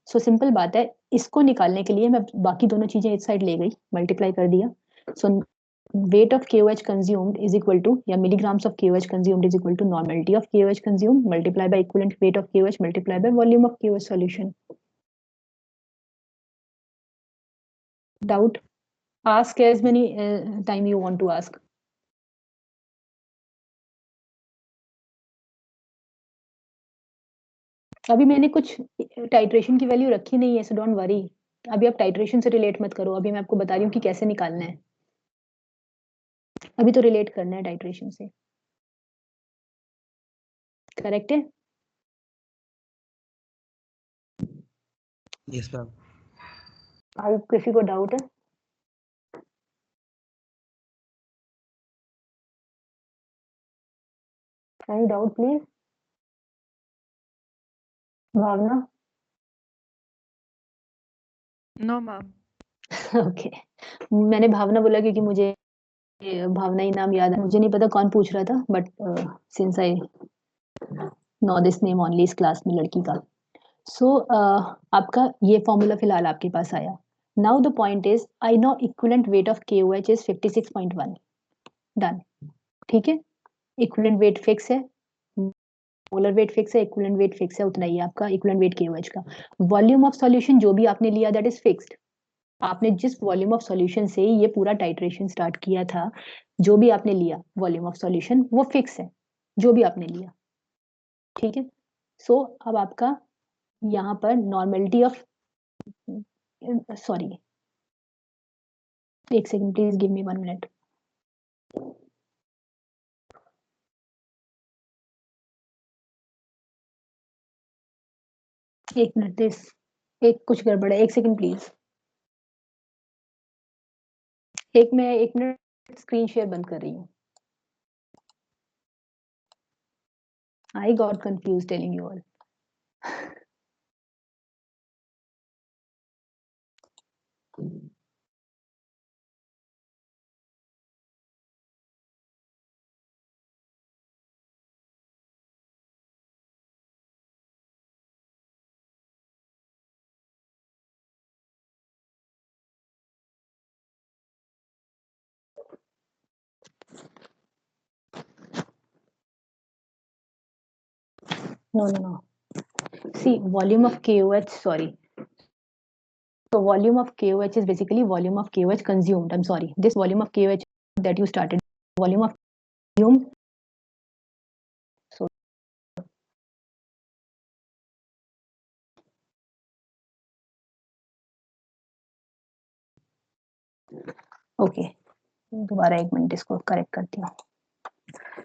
So simple बात है, इसको निकालने के लिए मैं बाकी दोनों चीजें इस साइड ले गई, मल्टीप्लाई कर दिया. सो weight of KOH consumed is equal to या milligrams of KOH consumed is equal to normality of KOH consumed multiply by equivalent weight of KOH multiply by volume of KOH solution. Doubt? Ask as many time you want to ask. अभी मैंने कुछ titration की value रखी नहीं है, so don't worry. अभी आप titration से रिलेट मत करो, अभी मैं आपको बता रही हूँ कि कैसे निकालना है. अभी तो रिलेट करना है टाइट्रेशन से. करेक्ट है? Yes ma'am. आई किसी को डाउट है? Any doubt please? Bhavana? No, ma'am. Okay. मैंने भावना बोला क्योंकि मुझे भावना ही नाम याद है. मुझे नहीं पता कौन पूछ रहा था, but since I know this name only इस क्लास में लड़की का. सो आपका ये फॉर्मूला फिलहाल आपके पास आया. Now the point is I know equivalent weight of KOH is 56.1. Done. ठीक है, इक्विवेलेंट वेट फिक्स है, मोलर वेट फिक्स है, इक्विवेलेंट वेट फिक्स है, उतना ही आपका इक्विवेलेंट वेट KOH का. वॉल्यूम ऑफ सॉल्यूशन जो भी आपने लिया दैट इज फिक्स्ड. आपने जिस वॉल्यूम ऑफ सॉल्यूशन से ये पूरा टाइट्रेशन स्टार्ट किया था, जो भी आपने लिया वॉल्यूम ऑफ सॉल्यूशन वो फिक्स है, जो भी आपने लिया. ठीक है. सो अब आपका यहाँ पर नॉर्मेलिटी ऑफ, सॉरी एक second please, give me 1 minute. एक मिनट दिस, एक कुछ गड़बड़ है, एक सेकंड प्लीज. एक मिनट स्क्रीन शेयर बंद कर रही हूँ. I got confused telling you all. No. See, volume of KOH, sorry. So volume of KOH is basically volume of KOH consumed. I'm sorry. This volume of KOH that you started, volume of consumed. So okay. दोबारा एक minute इसको correct करती हूँ.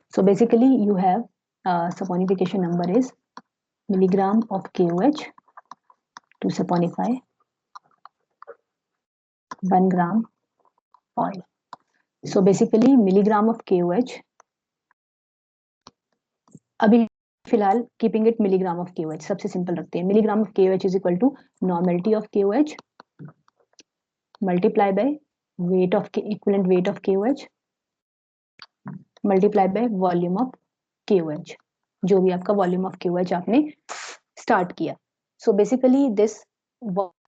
So basically you have saponification number is milligram of KOH to saponify 1 gram oil. So basically milligram of KOH, अभी फिलहाल keeping it milligram of KOH सबसे simple रखते हैं. Milligram of KOH is equal to normality of KOH multiply by weight of equivalent weight of KOH multiply by volume of KOH, जो भी आपका volume of KOH आपने start किया. So basically this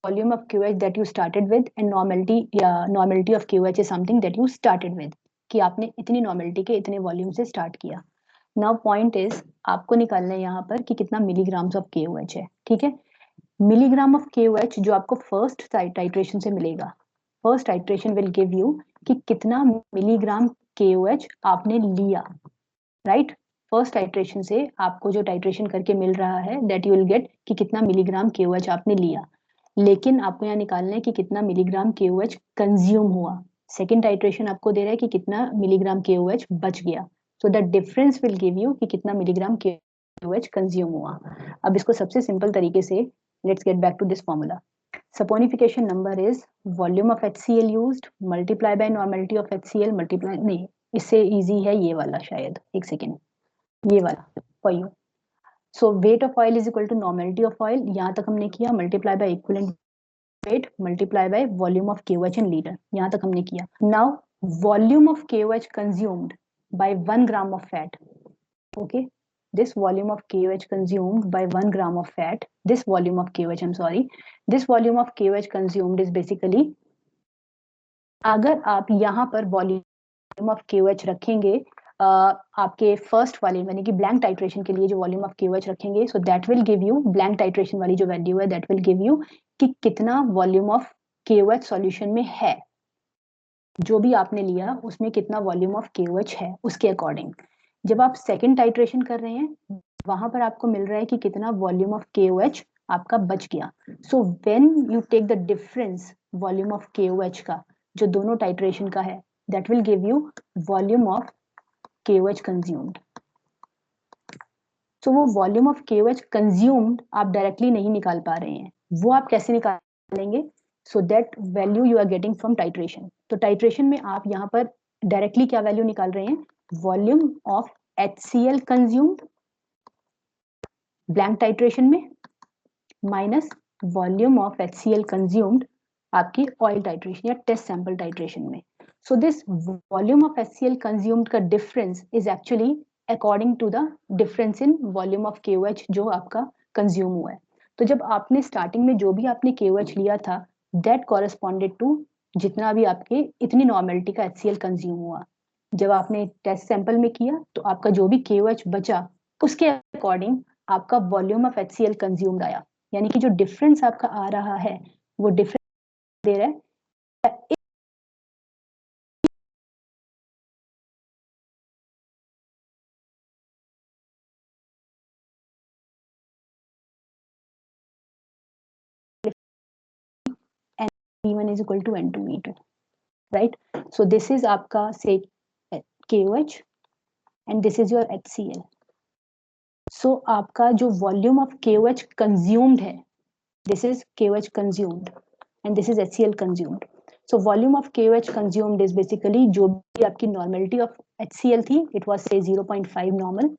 volume of KOH that you started with and normality of KOH is something that you started with, कि आपने इतनी normality के इतने वॉल्यूम से स्टार्ट किया. नाउ पॉइंट इज आपको निकालना है यहाँ पर कि कितना मिलीग्राम्स ऑफ KOH है. ठीक है, मिलीग्राम ऑफ KOH जो आपको फर्स्ट टाइट्रेशन से मिलेगा, first titration will give you कि कितना मिलीग्राम KOH आपने लिया. राइट, फर्स्ट टाइट्रेशन से आपको जो टाइट्रेशन करके मिल रहा है दैट यू विल गेट कि कितना मिलीग्राम KOH आपने लिया. लेकिन आपको यहाँ निकालना है कि कितना मिलीग्राम KOH कंज्यूम हुआ. सेकेंड टाइट्रेशन आपको दे रहा है कि कितना मिलीग्राम KOH बच गया. So the difference will give you कि कितना मिलीग्राम KOH कंज्यूम हुआ. अब इसको सबसे सिंपल तरीके से let's get back to this formula. Saponification number is volume of HCl used multiply by normality of HCl multiply, नहीं इससे इजी है ये वाला, शायद एक सेकेंड, ये वाला for you. So weight of oil is equal to normality of oil, यहाँ तक हमने किया, multiply by equivalent weight multiply by volume of KOH in litre, यहाँ तक हमने किया. Now volume of KOH consumed by 1 gram of fat. Okay, this volume of KOH consumed by 1 gram of fat, this volume of KOH, I'm sorry, this volume of KOH consumed is basically, अगर आप यहाँ पर volume of KOH रखेंगे आपके first वाले यानी कि blank titration के लिए जो वॉल्यूम ऑफ KOH रखेंगे, so that will give you, blank titration वाली जो वैल्यू है दैट विल गिव यू कि कितना वॉल्यूम ऑफ KOH सॉल्यूशन में है, जो भी आपने लिया उसमें कितना वॉल्यूम ऑफ KOH है उसके अकॉर्डिंग. जब आप सेकेंड टाइट्रेशन कर रहे हैं वहां पर आपको मिल रहा है कि कितना वॉल्यूम ऑफ KOH आपका बच गया. So when you take the difference volume of KOH का जो दोनों टाइट्रेशन का है that will give you volume of KOH consumed. So वो वॉल्यूम ऑफ KOH कंज्यूम्ड आप डायरेक्टली नहीं निकाल पा रहे हैं, वो आप कैसे निकालेंगे? So that value you are getting from titration. तो टाइट्रेशन में आप यहाँ पर डायरेक्टली क्या वैल्यू निकाल रहे हैं? Volume of HCl consumed blank titration में minus volume of HCl consumed आपकी ऑयल टाइट्रेशन या टेस्ट सैंपल टाइट्रेशन में. So this volume of HCl consumed का difference is actually according to the difference in volume of KOH जो आपका consume हुआ है. तो जब आपने स्टार्टिंग में जो भी आपने KOH लिया था दैट कॉरेस्पॉन्डेड टू जितना भी आपके इतनी नॉर्मेलिटी का HCl कंज्यूम हुआ. जब आपने टेस्ट सैंपल में किया तो आपका जो भी KOH बचा उसके अकॉर्डिंग आपका वॉल्यूम ऑफ HCl कंज्यूम्ड आया, यानी कि जो डिफरेंस आपका आ रहा है वो डिफरेंस दे रहा है V1 is equal to N2 V2, right? So this is आपका say KOH and this is your HCl. So आपका जो volume of KOH consumed है, this is KOH consumed and this is HCl consumed. So volume of KOH consumed is basically जो भी आपकी normality of HCl थी, it was say 0.5 normal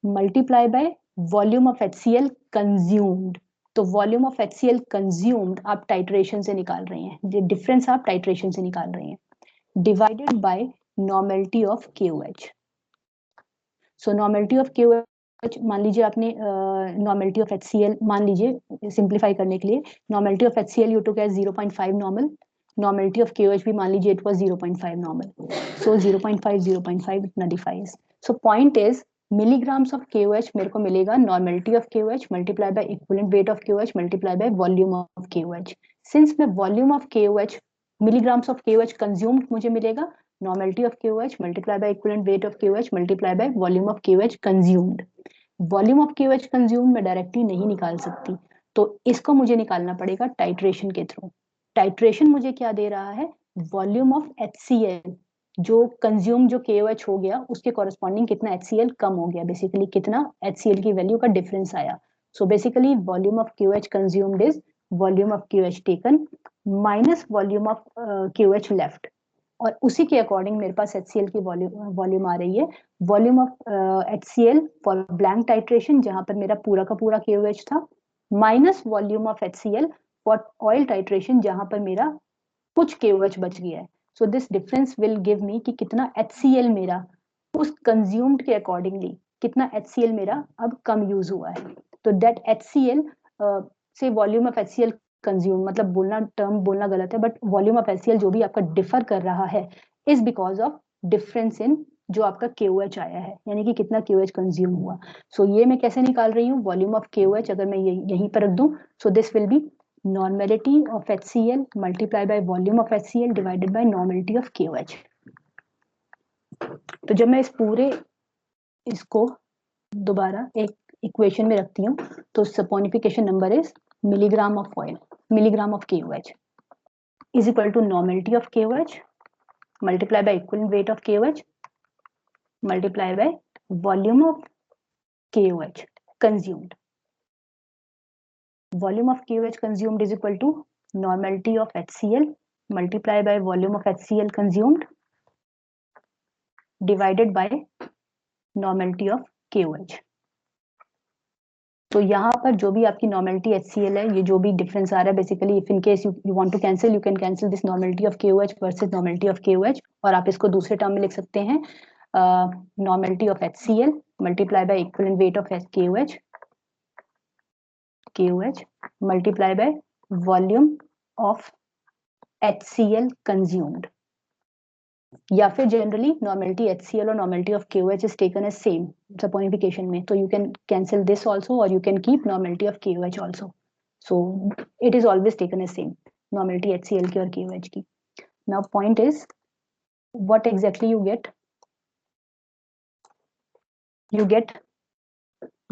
multiply by volume of HCl consumed. तो volume of HCl consumed आप titration से निकाल रहे हैं, ये डिफरेंस आप टाइट्रेशन से निकाल रहे हैं, divided by normality of KOH। So normality of KOH मान लीजिए आपने नॉर्मेलिटी ऑफ HCl मान लीजिए, सिंप्लीफाई करने के लिए normality of HCl you took as 0.5 normal, normality of KOH भी मान लीजिए it was 0.5 normal, so 0.5 it nullifies. So point is milligrams of KOH मेरे को मिलेगा normality of KOH multiply by equivalent weight of KOH multiply by volume of KOH। Since में volume of KOH milligrams of KOH consumed मुझे मिलेगा, normality of KOH multiply by equivalent weight of KOH multiply by volume of KOH consumed। Volume of KOH consume मैं directly नहीं निकाल सकती, तो इसको मुझे निकालना पड़ेगा टाइट्रेशन के थ्रू। टाइट्रेशन मुझे क्या दे रहा है, वॉल्यूम ऑफ HCl जो कंज्यूम जो KOH हो गया उसके कॉरेस्पॉन्डिंग कितना HCl कम हो गया, बेसिकली कितना HCl की वैल्यू का डिफरेंस आया। So basically volume of KOH consumed is volume of KOH taken minus volume of KOH left, और उसी के अकॉर्डिंग मेरे पास HCl की वॉल्यूम आ रही है, volume of HCl for blank titration जहां पर मेरा पूरा का पूरा KOH था, minus volume of HCl for oil titration जहां पर मेरा कुछ KOH बच गया है। So this difference will give me कि कितना HCl मेरा उस कंज्यूम्ड के अकॉर्डिंगली कितना HCl मेरा अब कम यूज हुआ है। तो दैट HCl से वॉल्यूम ऑफ HCl कंज्यूम, मतलब बोलना टर्म बोलना गलत है, बट वॉल्यूम ऑफ HCl जो भी आपका डिफर कर रहा है is because of difference in जो आपका KOH आया है, यानी कि कितना KOH कंज्यूम हुआ। सो ये मैं कैसे निकाल रही हूँ, वॉल्यूम ऑफ KOH अगर मैं यहीं पर रख दूं, सो this will B normality of HCl multiply by volume of HCl divided by normality of KOH। तो जब मैं इस पूरे इसको दोबारा एक इक्वेशन में रखती हूँ, तो saponification number is milligram of oil, milligram of KOH is equal to normality of KOH multiplied by equivalent weight of KOH multiplied by volume of KOH consumed. Volume of KOH consumed is equal to normality of HCl multiplied by volume of HCl consumed divided by normality of KOH. तो यहाँ पर जो भी आपकी normality HCl है, ये जो भी डिफरेंस आ रहा है, basically if in case you want to cancel, you can cancel this normality of KOH versus normality of KOH, और आप इसको दूसरे टर्म में लिख सकते हैं normality of HCl multiply by equivalent weight of KOH multiply by volume of HCl consumed, या फिर जनरली नॉर्मेलिटी HCl और normality of KOH is taken as same saponification में, तो you can cancel this also और you can keep normality of KOH also. So it is always taken as same normality HCl की और KOH की। Now point is what exactly you get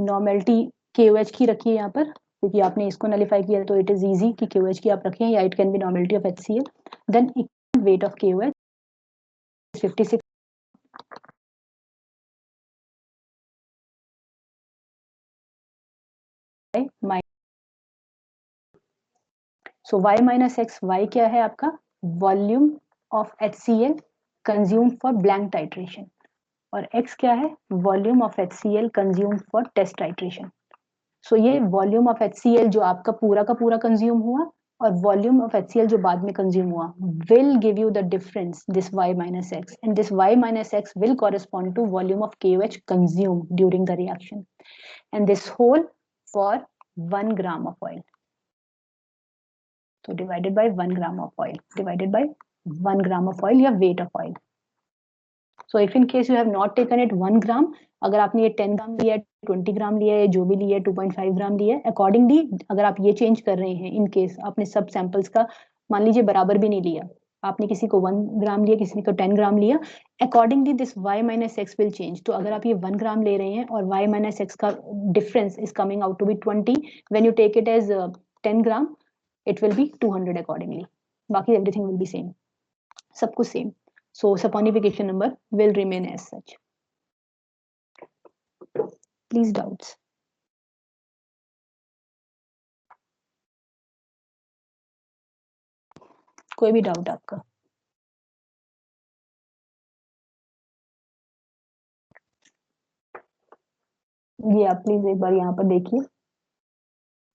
normality KOH की रखिए यहाँ पर, क्योंकि आपने इसको नलिफाई किया, तो इट इज इजी कि KOH की आप रखें, या it can be normality of HCl then weight of KOH 56 so y minus x, y क्या है आपका, volume of HCl consume for blank titration, और x क्या है, volume of HCl consume for test titration. So ये volume of HCl जो आपका पूरा का पूरा कंज्यूम हुआ और वॉल्यूम ऑफ HCl जो बाद में कंज्यूम हुआ will give you the difference, this y minus x, and this y minus x will correspond to volume of KOH consumed during the reaction, and this whole for 1 gram of oil. So divided by 1 gram of oil, divided by 1 gram of oil या weight of oil. So if in case you have not taken it 1 gram, अगर आपने ये 10 ग्राम लिया है, 20 ग्राम लिया है, जो भी लिया है, 2.5 ग्राम लिया है, अकॉर्डिंगली अगर आप ये चेंज कर रहे हैं, इन केस आपने सब सैंपल्स का मान लीजिए बराबर भी नहीं लिया, आपने किसी को 1 ग्राम लिया, किसी को 10 ग्राम लिया, accordingly this y minus x will change. तो अगर आप ये 1 ग्राम ले रहे हैं और y माइनस एक्स का difference is coming out to be 20, when you take it as 10 gram it will be 200 accordingly, बाकी everything will be same, सब कुछ same, so saponification number will remain as such. Please doubts? कोई भी doubt आपका? ये आप please एक बार यहाँ पर देखिए,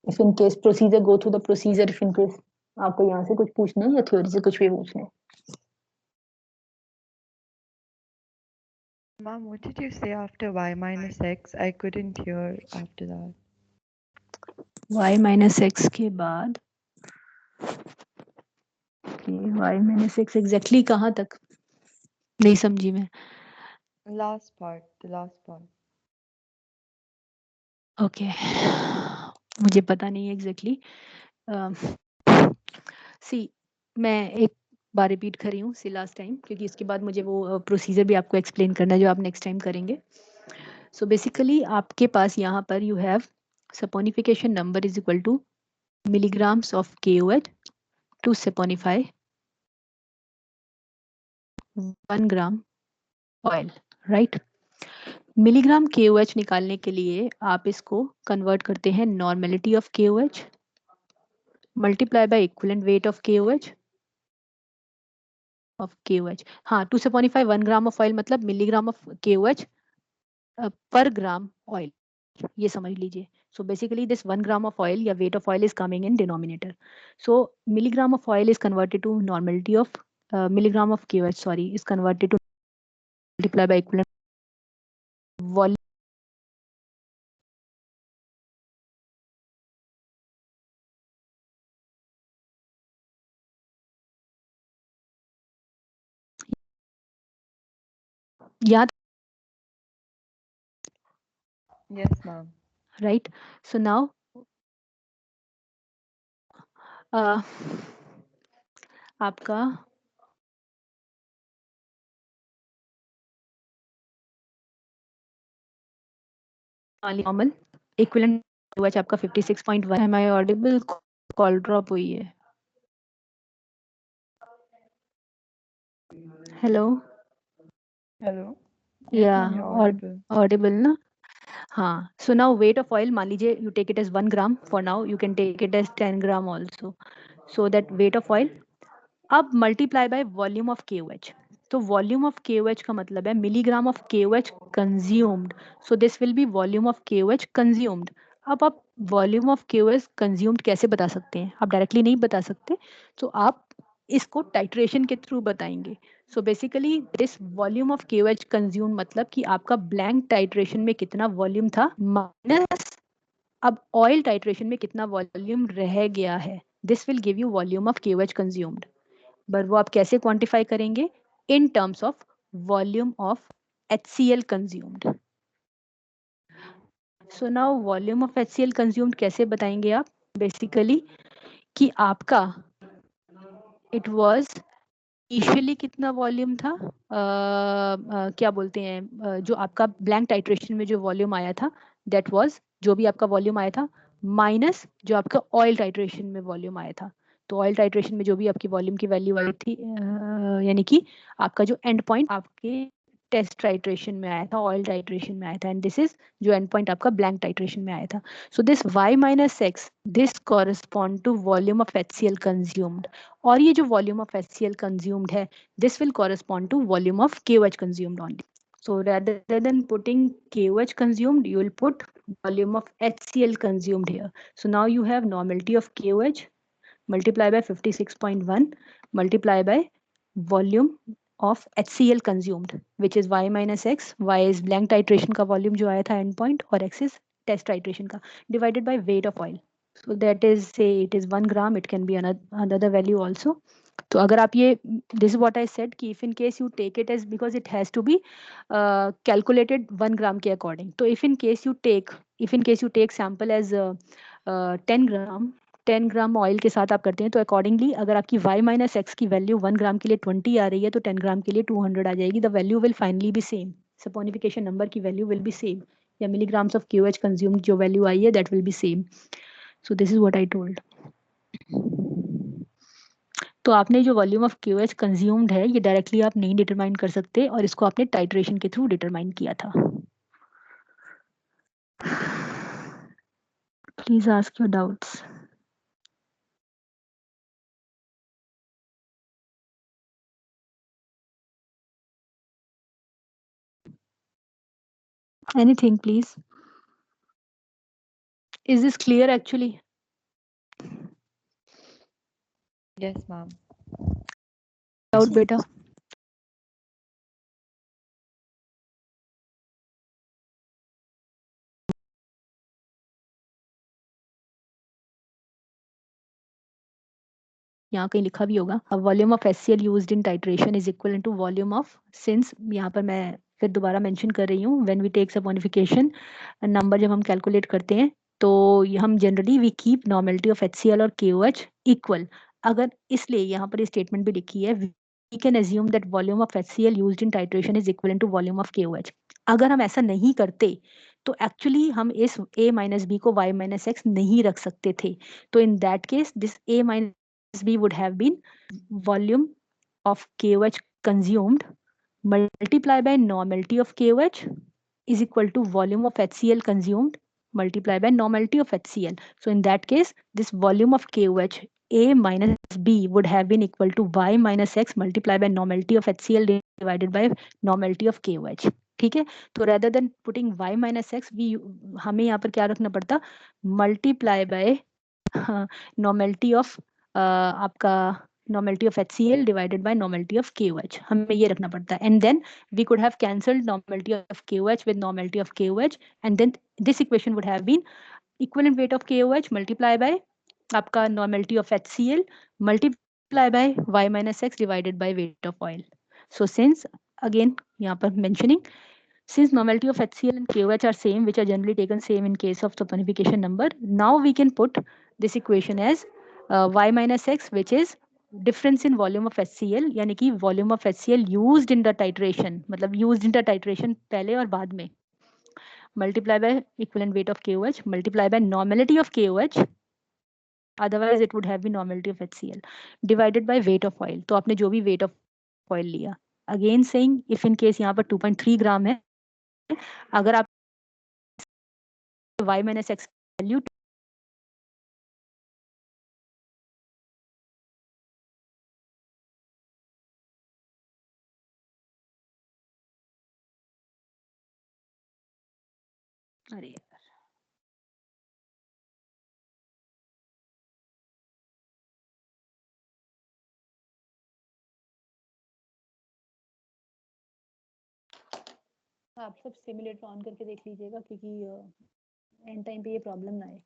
if in case procedure, go through the procedure, if in case आपको यहाँ से कुछ पूछना है या थ्योरी से कुछ भी पूछना है। Ma'am, what did you say after y minus x? I couldn't hear after that. y minus x के बाद y माइनस एक्स एग्जैक्टली कहाँ तक नहीं समझी मैं। Last part, the last part. Okay मुझे पता नहीं एग्जैक्टली। सी मैं एक बार रिपीट कर रही हूँ सी लास्ट टाइम, क्योंकि इसके बाद मुझे वो प्रोसीजर भी आपको एक्सप्लेन करना है जो आप नेक्स्ट टाइम करेंगे। सो बेसिकली आपके पास यहाँ पर you have saponification number is equal to milligrams of KOH to saponify 1 gram oil, right? Milligram KOH निकालने के लिए आप इसको कन्वर्ट करते हैं normality of KOH multiply by equivalent weight of KOH हाँ, to saponify 1 gram of oil मतलब milligram of KOH पर ग्राम ऑयल, ये समझ लीजिए। So basically this 1 gram of oil या weight of oil is coming in denominator. So milligram of oil is converted to normality of milligram of KOH, sorry, is converted to multiply by equivalent volume. याद, Yes, ma'am. right? So now आपका normal equivalent KOH आपका 56.1 है। My audible call drop हुई है। Hello Hello. Yes, या ma'am, you're audible. Audible ना? हाँ, so now weight of oil मान लीजिए you take it as 1 gram, for now you can take it as 10 gram also, so that weight of oil अब multiply by volume of KOH। तो volume of KOH का मतलब है milligram of KOH consumed, so this will be volume of KOH consumed. अब आप volume of KOH consumed कैसे बता सकते हैं? आप डायरेक्टली नहीं बता सकते, तो आप इसको टाइट्रेशन के थ्रू बताएंगे। सो basically this volume of KOH consume मतलब कि आपका ब्लैंक टाइट्रेशन में कितना वॉल्यूम था माइनस अब ऑयल टाइट्रेशन में कितना वॉल्यूम रह गया है, this will give you volume of KOH consumed. But वो आप कैसे क्वांटिफाई करेंगे? इन terms of volume of HCl consumed. So now volume of HCl consumed कैसे बताएंगे आप? बेसिकली कि आपका इट वाज इनिशियली कितना वॉल्यूम था, क्या बोलते हैं, जो आपका ब्लैंक टाइट्रेशन में जो वॉल्यूम आया था दैट वाज, जो भी आपका वॉल्यूम आया था माइनस जो आपका ऑयल टाइट्रेशन में वॉल्यूम आया था। तो ऑयल टाइट्रेशन में जो भी आपकी वॉल्यूम की वैल्यू आई थी, यानी कि आपका जो एंड पॉइंट आपके टेस्ट टाइट्रेशन में आया था, ऑयल टाइट्रेशन में आया था, एंड दिस इज जो एंड पॉइंट आपका ब्लैंक टाइट्रेशन में आया था। So this y minus x this correspond to volume of HCl consumed, और ये जो वॉल्यूम ऑफ HCl कंज्यूम्ड है this will correspond to volume of KOH consumed only. So rather than putting KOH consumed, you will put volume of HCl consumed here. So now you have normality of KOH multiply by 56.1 multiply by volume of HCl consumed, which is y minus x. Y is blank titration का volume जो आया था end point, और x is test titration का, divided by weight of oil. So that is, say it is 1 gram, it can be another value also. तो अगर आप ये, this is what I said कि if in case you take it as, because it has to be calculated 1 gram के according, तो if in case you take sample as 10 gram, 10 gram oil के साथ आप करते हैं, तो अकॉर्डिंगली अगर आपकी y माइनस एक्स की वैल्यू 1 ग्राम के लिए 20 आ रही है तो 10 ग्राम के लिए 200 आ जाएगी। The value will finally B same, saponification number की वैल्यू विल बी सेम, या मिलीग्राम्स ऑफ KOH कंज्यूम्ड जो वैल्यू आई है that will B same. So this is what I told. तो आपने जो वॉल्यूम ऑफ KOH कंज्यूम्ड है ये directly आप नहीं डिटरमाइन कर सकते, और इसको आपने टाइट्रेशन के थ्रू डिटरमाइन किया था। Please ask your doubts. Anything please. Is this clear actually? Yes, ma'am. Doubt beta. यहाँ कहीं लिखा भी होगा volume of HCl used in titration is equal to volume of, since यहाँ पर मैं फिर दोबारा मेंशन कर रही हूँ, when we take saponification number जब हम कैलकुलेट करते हैं तो हम generally we keep normality of HCl और KOH इक्वल। अगर इसलिए यहाँ पर स्टेटमेंट भी लिखी है we can assume that volume of HCl used in titration is equivalent to volume of KOH। अगर हम ऐसा नहीं करते तो एक्चुअली हम इस a minus b को y minus x नहीं रख सकते थे। तो in that case this a minus b would have been volume of KOH consumed multiply by normality of KOH is equal to volume of HCl consumed multiply by normality of HCl. So in that case, this volume of KOH A minus B would have been equal to Y minus X multiplied by normality of HCl divided by normality of KOH. ठीक है, तो rather than putting Y minus X, हमें यहाँ पर क्या रखना पड़ता, multiply by normality of आपका normality of HCl divided by normality of KOH, हमें ये रखना पड़ता है, and then we could have cancelled normality of KOH with normality of KOH, and then this equation would have been equivalent weight of KOH multiply by आपका normality of HCl multiply by Y minus X divided by weight of oil. So since again यहाँ पर mentioning, since normality of HCl and KOH are same, which are generally taken same in case of saponification number, now we can put this equation as Y minus X, which is difference in volume of HCl, यानी कि volume of HCl used in the titration, मतलब used in the titration पहले और बाद में, multiply by equivalent weight of KOH multiply by normality of KOH, otherwise it would have been normality of HCl divided by weight of oil. तो आपने जो भी weight of oil लिया, again saying if in case यहाँ पर 2.3 ग्राम है, अगर आप y minus x वैल्यू अरे यार आप सब सिमुलेटर ऑन करके देख लीजिएगा क्योंकि एंड टाइम पे ये प्रॉब्लम ना आए।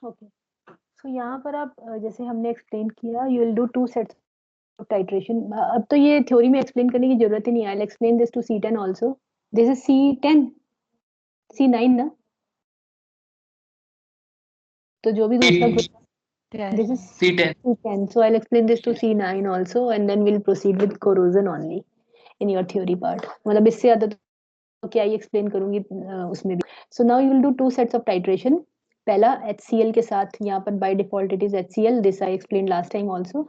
ओके, सो यहाँ पर आप जैसे हमने एक्सप्लेन किया, you will do 2 sets of titration. अब तो ये थ्योरी में एक्सप्लेन करने की जरूरत ही नहीं है, I will explain this to C10 also. This is C10 C9 ना, तो जो भी दूसरा group, this is C10. C10, so I'll explain this to C9 also and then we'll proceed with corrosion only in your theory part। मतलब इससे ज्यादा तो क्या ही एक्सप्लेन करूंगी उसमें भी। So now you will do 2 sets of titration। पहला HCl के साथ, यहाँ पर by default it is HCl, this I explained last time also।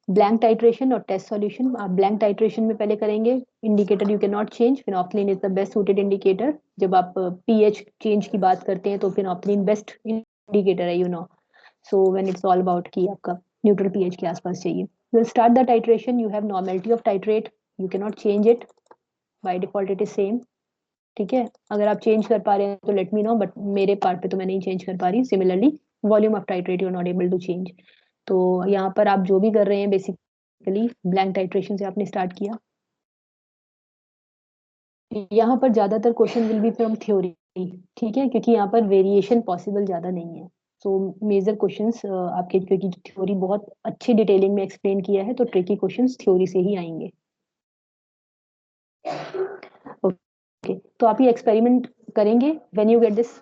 Blank titration और टेस्ट सॉल्यूशन। आप ब्लैंक टाइट्रेशन में पहले करेंगे, indicator you can not change, phenolphthalein is the best suited indicator. जब आप पीएच चेंज की बात करते हैं तो फिनॉक्सिलिन बेस्ट इंडिकेटर है, you know. So when it's all about कि आपका न्यूट्रल पीएच के आसपास चाहिए। Will start the titration, you have normality of titrate, you can not change it, by default it is same. ठीक है, अगर आप चेंज कर पा रहे हैं तो लेट मी नो, बट मेरे पार्ट पे तो मैं नहीं चेंज कर पा रही। Similarly volume of titrate you are not able to change. तो यहाँ पर आप जो भी कर रहे हैं बेसिकली ब्लैंक टाइट्रेशन से आपने स्टार्ट किया। यहाँ पर ज्यादातर question will be from theory, ठीक है, क्योंकि यहाँ पर वेरिएशन पॉसिबल ज्यादा नहीं है। सो मेजर क्वेश्चंस आपके, क्योंकि थ्योरी बहुत अच्छी डिटेलिंग में एक्सप्लेन किया है तो ट्रिकी क्वेश्चंस थ्योरी से ही आएंगे। ओके, तो आप ये एक्सपेरिमेंट करेंगे when you get this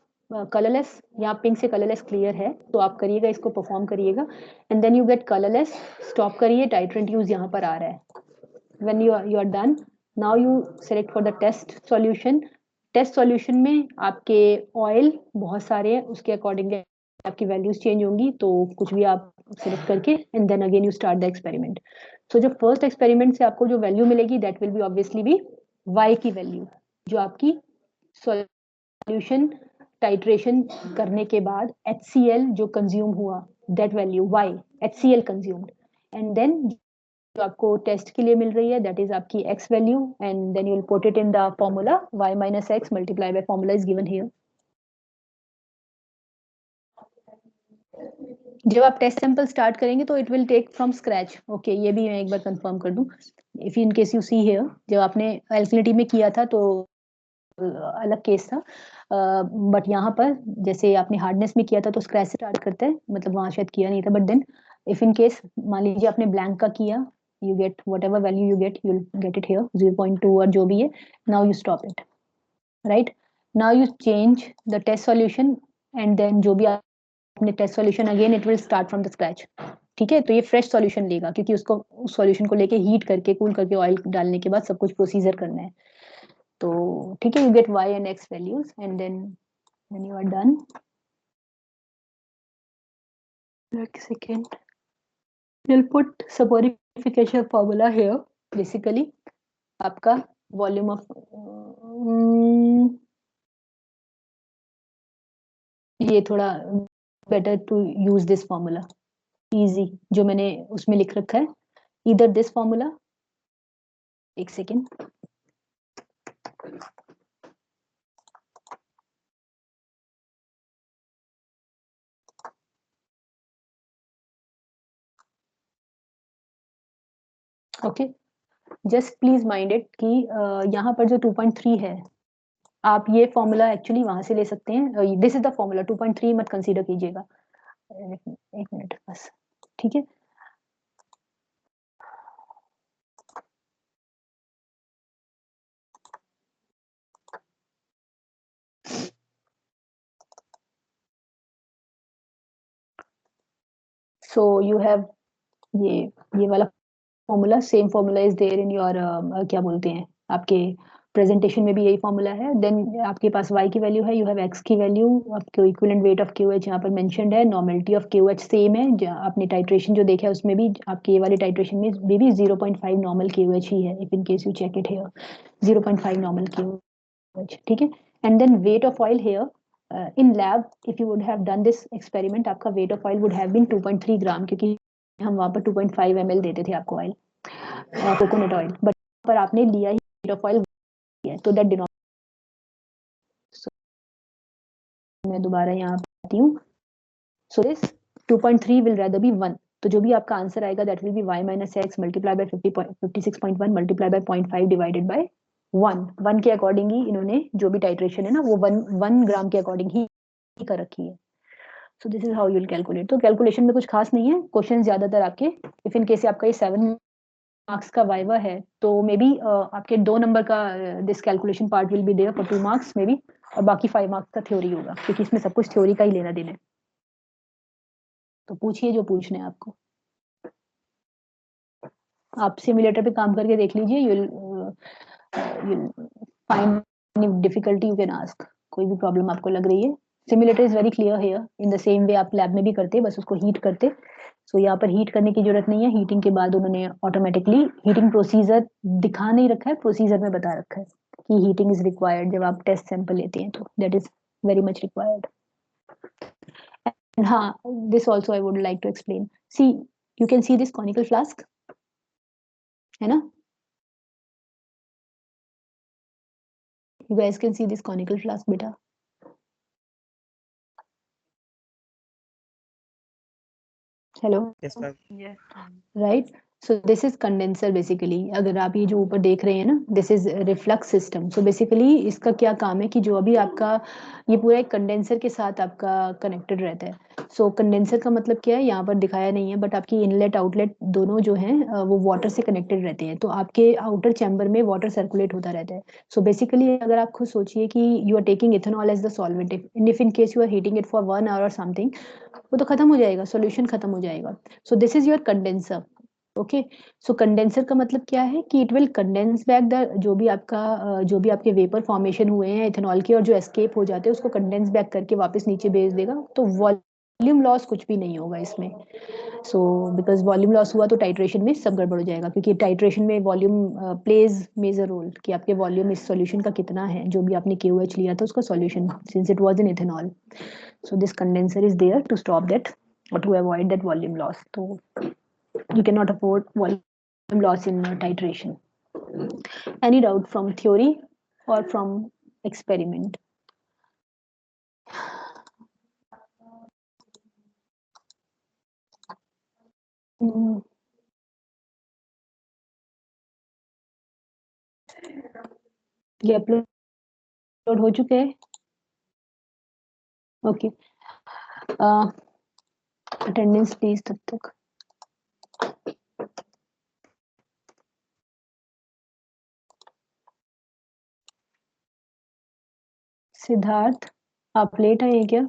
colourless, यहाँ पिंक से कलरलेस क्लियर है तो आप करिएगा, इसको परफॉर्म करिएगा and then you get colourless, stop करिए, टाइट्रेंट यूज यहाँ पर आ रहा है। When you are done, now you select for the test solution. Test solution में आपके ऑयल बहुत सारे हैं, उसके अकॉर्डिंग आपकी वैल्यूज चेंज होंगी तो कुछ भी आप सिलेक्ट करके and then again you start the experiment. So जो फर्स्ट एक्सपेरिमेंट से आपको जो वैल्यू मिलेगी that will be obviously be y की वैल्यू, जो आपकी सॉल्यूशन टाइट्रेशन करने के बाद HCl जो कंज्यूम हुआ that value y HCl consumed, and then जो आपको टेस्ट के लिए मिल रही है दैट इज आपकी x value, and then you will put it in the formula y minus x multiplied by formula is given here। जब आप टेस्ट सैंपल स्टार्ट करेंगे तो it will take from scratch. Okay, ये भी मैं एक बार कंफर्म कर दूं, if in case you see here, जब आपने एल्कलिनिटी में किया था तो अलग केस था, बट यहाँ पर जैसे आपने हार्डनेस में किया था तो स्क्रैच से स्टार्ट करते हैं, मतलब वहाँ शायद किया नहीं था, but then if in case मान लीजिए आपने ब्लैंक का किया, you get whatever value you get it here 0.2 और जो भी है, now you stop it, right. Now you change the test solution and then जो भी आपने test solution again it will start from the scratch, ठीक है। तो ये फ्रेश सॉल्यूशन लेगा क्योंकि उसको उस सॉल्यूशन को लेके हीट करके कूल करके ऑयल डालने के बाद सब कुछ प्रोसीजर करना है। तो ठीक है, you get y and x values and then when you are done, like second you'll put saponification formula here, basically आपका वॉल्यूम ऑफ ये थोड़ा better to use this formula, easy जो मैंने उसमें लिख रखा है, इधर दिस फॉर्मूला, एक second, okay, just please mind it कि यहाँ पर जो 2.3 है आप ये फॉर्मूला एक्चुअली वहां से ले सकते हैं, दिस इज द फॉर्मूला, 2.3 मत कंसीडर कीजिएगा, एक मिनट बस, ठीक है। सो यू हैव ये वाला formula, same formula is there in your क्या बोलते हैं आपके प्रेजेंटेशन में भी यही फॉर्मूला है। देन आपके पास y की वैल्यू है, यू हैव x की वैल्यू, आपके इक्विवेलेंट वेट ऑफ QH यहाँ पर मेंशन्ड है, नॉर्मेलिटी ऑफ QH सेम है, आपने टाइट्रेशन जो देखा है उसमें भी आपके ये वाले टाइट्रेशन में भी 0.5 नॉर्मल QH ही है, if in case you check it here 0.5 normal QH, ठीक है। And then weight of oil here in lab, if you would have done this experiment, आपका weight of oil would have been 2.3 gram, क्योंकि हम वहाँ पर 2.5 ml देते थे आपको ऑयल, कोकोनट ऑयल, बट पर आपने लिया ही वेट ऑफ ऑयल, तो दैट डिनोमिनेटर, मैं दोबारा यहाँ आती हूँ, so this 2.3 will rather B 1, तो जो भी आपका आंसर आएगा that will B y minus x multiply by 56.1 multiply by 0.5 divided by 1 के अकॉर्डिंग ही इन्होंने जो भी टाइट्रेशन है ना वो 1 ग्राम के अकॉर्डिंग ही कर रखी है। सो this is how you will calculate. तो कैलकुलेशन में कुछ खास नहीं है, क्वेश्चन ज्यादातर आपके, इफ इन केस आपका ये 7 मार्क्स का वाइवा है तो मे बी आपके 2 नंबर का this calculation part will be there for 2 marks may be, और बाकी 5 मार्क्स का थ्योरी होगा, क्योंकि इसमें सब कुछ थ्योरी का ही लेना देना है। तो पूछिए जो पूछना है आपको, आप सिमुलेटर पे काम करके देख लीजिए, you find any difficulty you can ask, कोई भी प्रॉब्लम आपको लग रही है, simulator is very clear here, in the same way आप लैब में भी करते, बस उसको हीट करते। सो यहाँ पर हीट करने की जरूरत नहीं है, हीटिंग के बाद उन्होंने ऑटोमेटिकली हीटिंग प्रोसीजर दिखा नहीं रखा है, प्रोसीजर में बता रखा है कि हीटिंग इज रिक्वायर्ड जब आप टेस्ट सैंपल लेते हैं, तो that is very much required. हाँ, this also I would like to explain, see you can see this conical flask, है ना, you guys can see this conical flask beta, hello, Yes, ma'am. Yes, ma'am. right, so this is condenser basically, अगर आप ये जो ऊपर देख रहे हैं ना, this is reflux system, so basically इसका क्या काम है कि जो अभी आपका ये पूरा एक कंडेंसर के साथ आपका कनेक्टेड रहता है। सो कंडेंसर का मतलब क्या है, यहाँ पर दिखाया नहीं है, बट आपकी इनलेट आउटलेट दोनों जो हैं वो वाटर से कनेक्टेड रहते हैं, तो आपके आउटर चैम्बर में वाटर सर्कुलेट होता रहता है। सो बेसिकली अगर आप खुद सोचिए कि you are taking ethanol as the solvent, if in case you are heating it for 1 hour और समथिंग, वो तो खत्म हो जाएगा, सॉल्यूशन खत्म हो जाएगा। So this is your condenser, okay. So condenser का मतलब क्या है कि it will condense back the जो भी आपका जो भी आपके वेपर फॉर्मेशन हुए हैं इथेनॉल के और जो एस्केप हो जाते हैं उसको कंडेंस बैक करके वापस नीचे भेज देगा, तो वॉल्यूम लॉस कुछ भी नहीं होगा इसमें। सो बिकॉज वॉल्यूम लॉस हुआ तो टाइट्रेशन में सब गड़बड़ हो जाएगा, क्योंकि टाइट्रेशन में वॉल्यूम प्लेज मेजर रोल कि आपके वॉल्यूम इस सॉल्यूशन का कितना है, जो भी आपने KOH लिया था उसका solution, since it was in ethanol. So this condenser is there to stop that or to avoid that volume loss. So you cannot afford volume loss in titration. Any doubt from theory or from experiment? Hmm. ये upload हो चुके हैं? Okay, attendance please तब तक। सिद्धार्थ, आप late आए हैं क्या?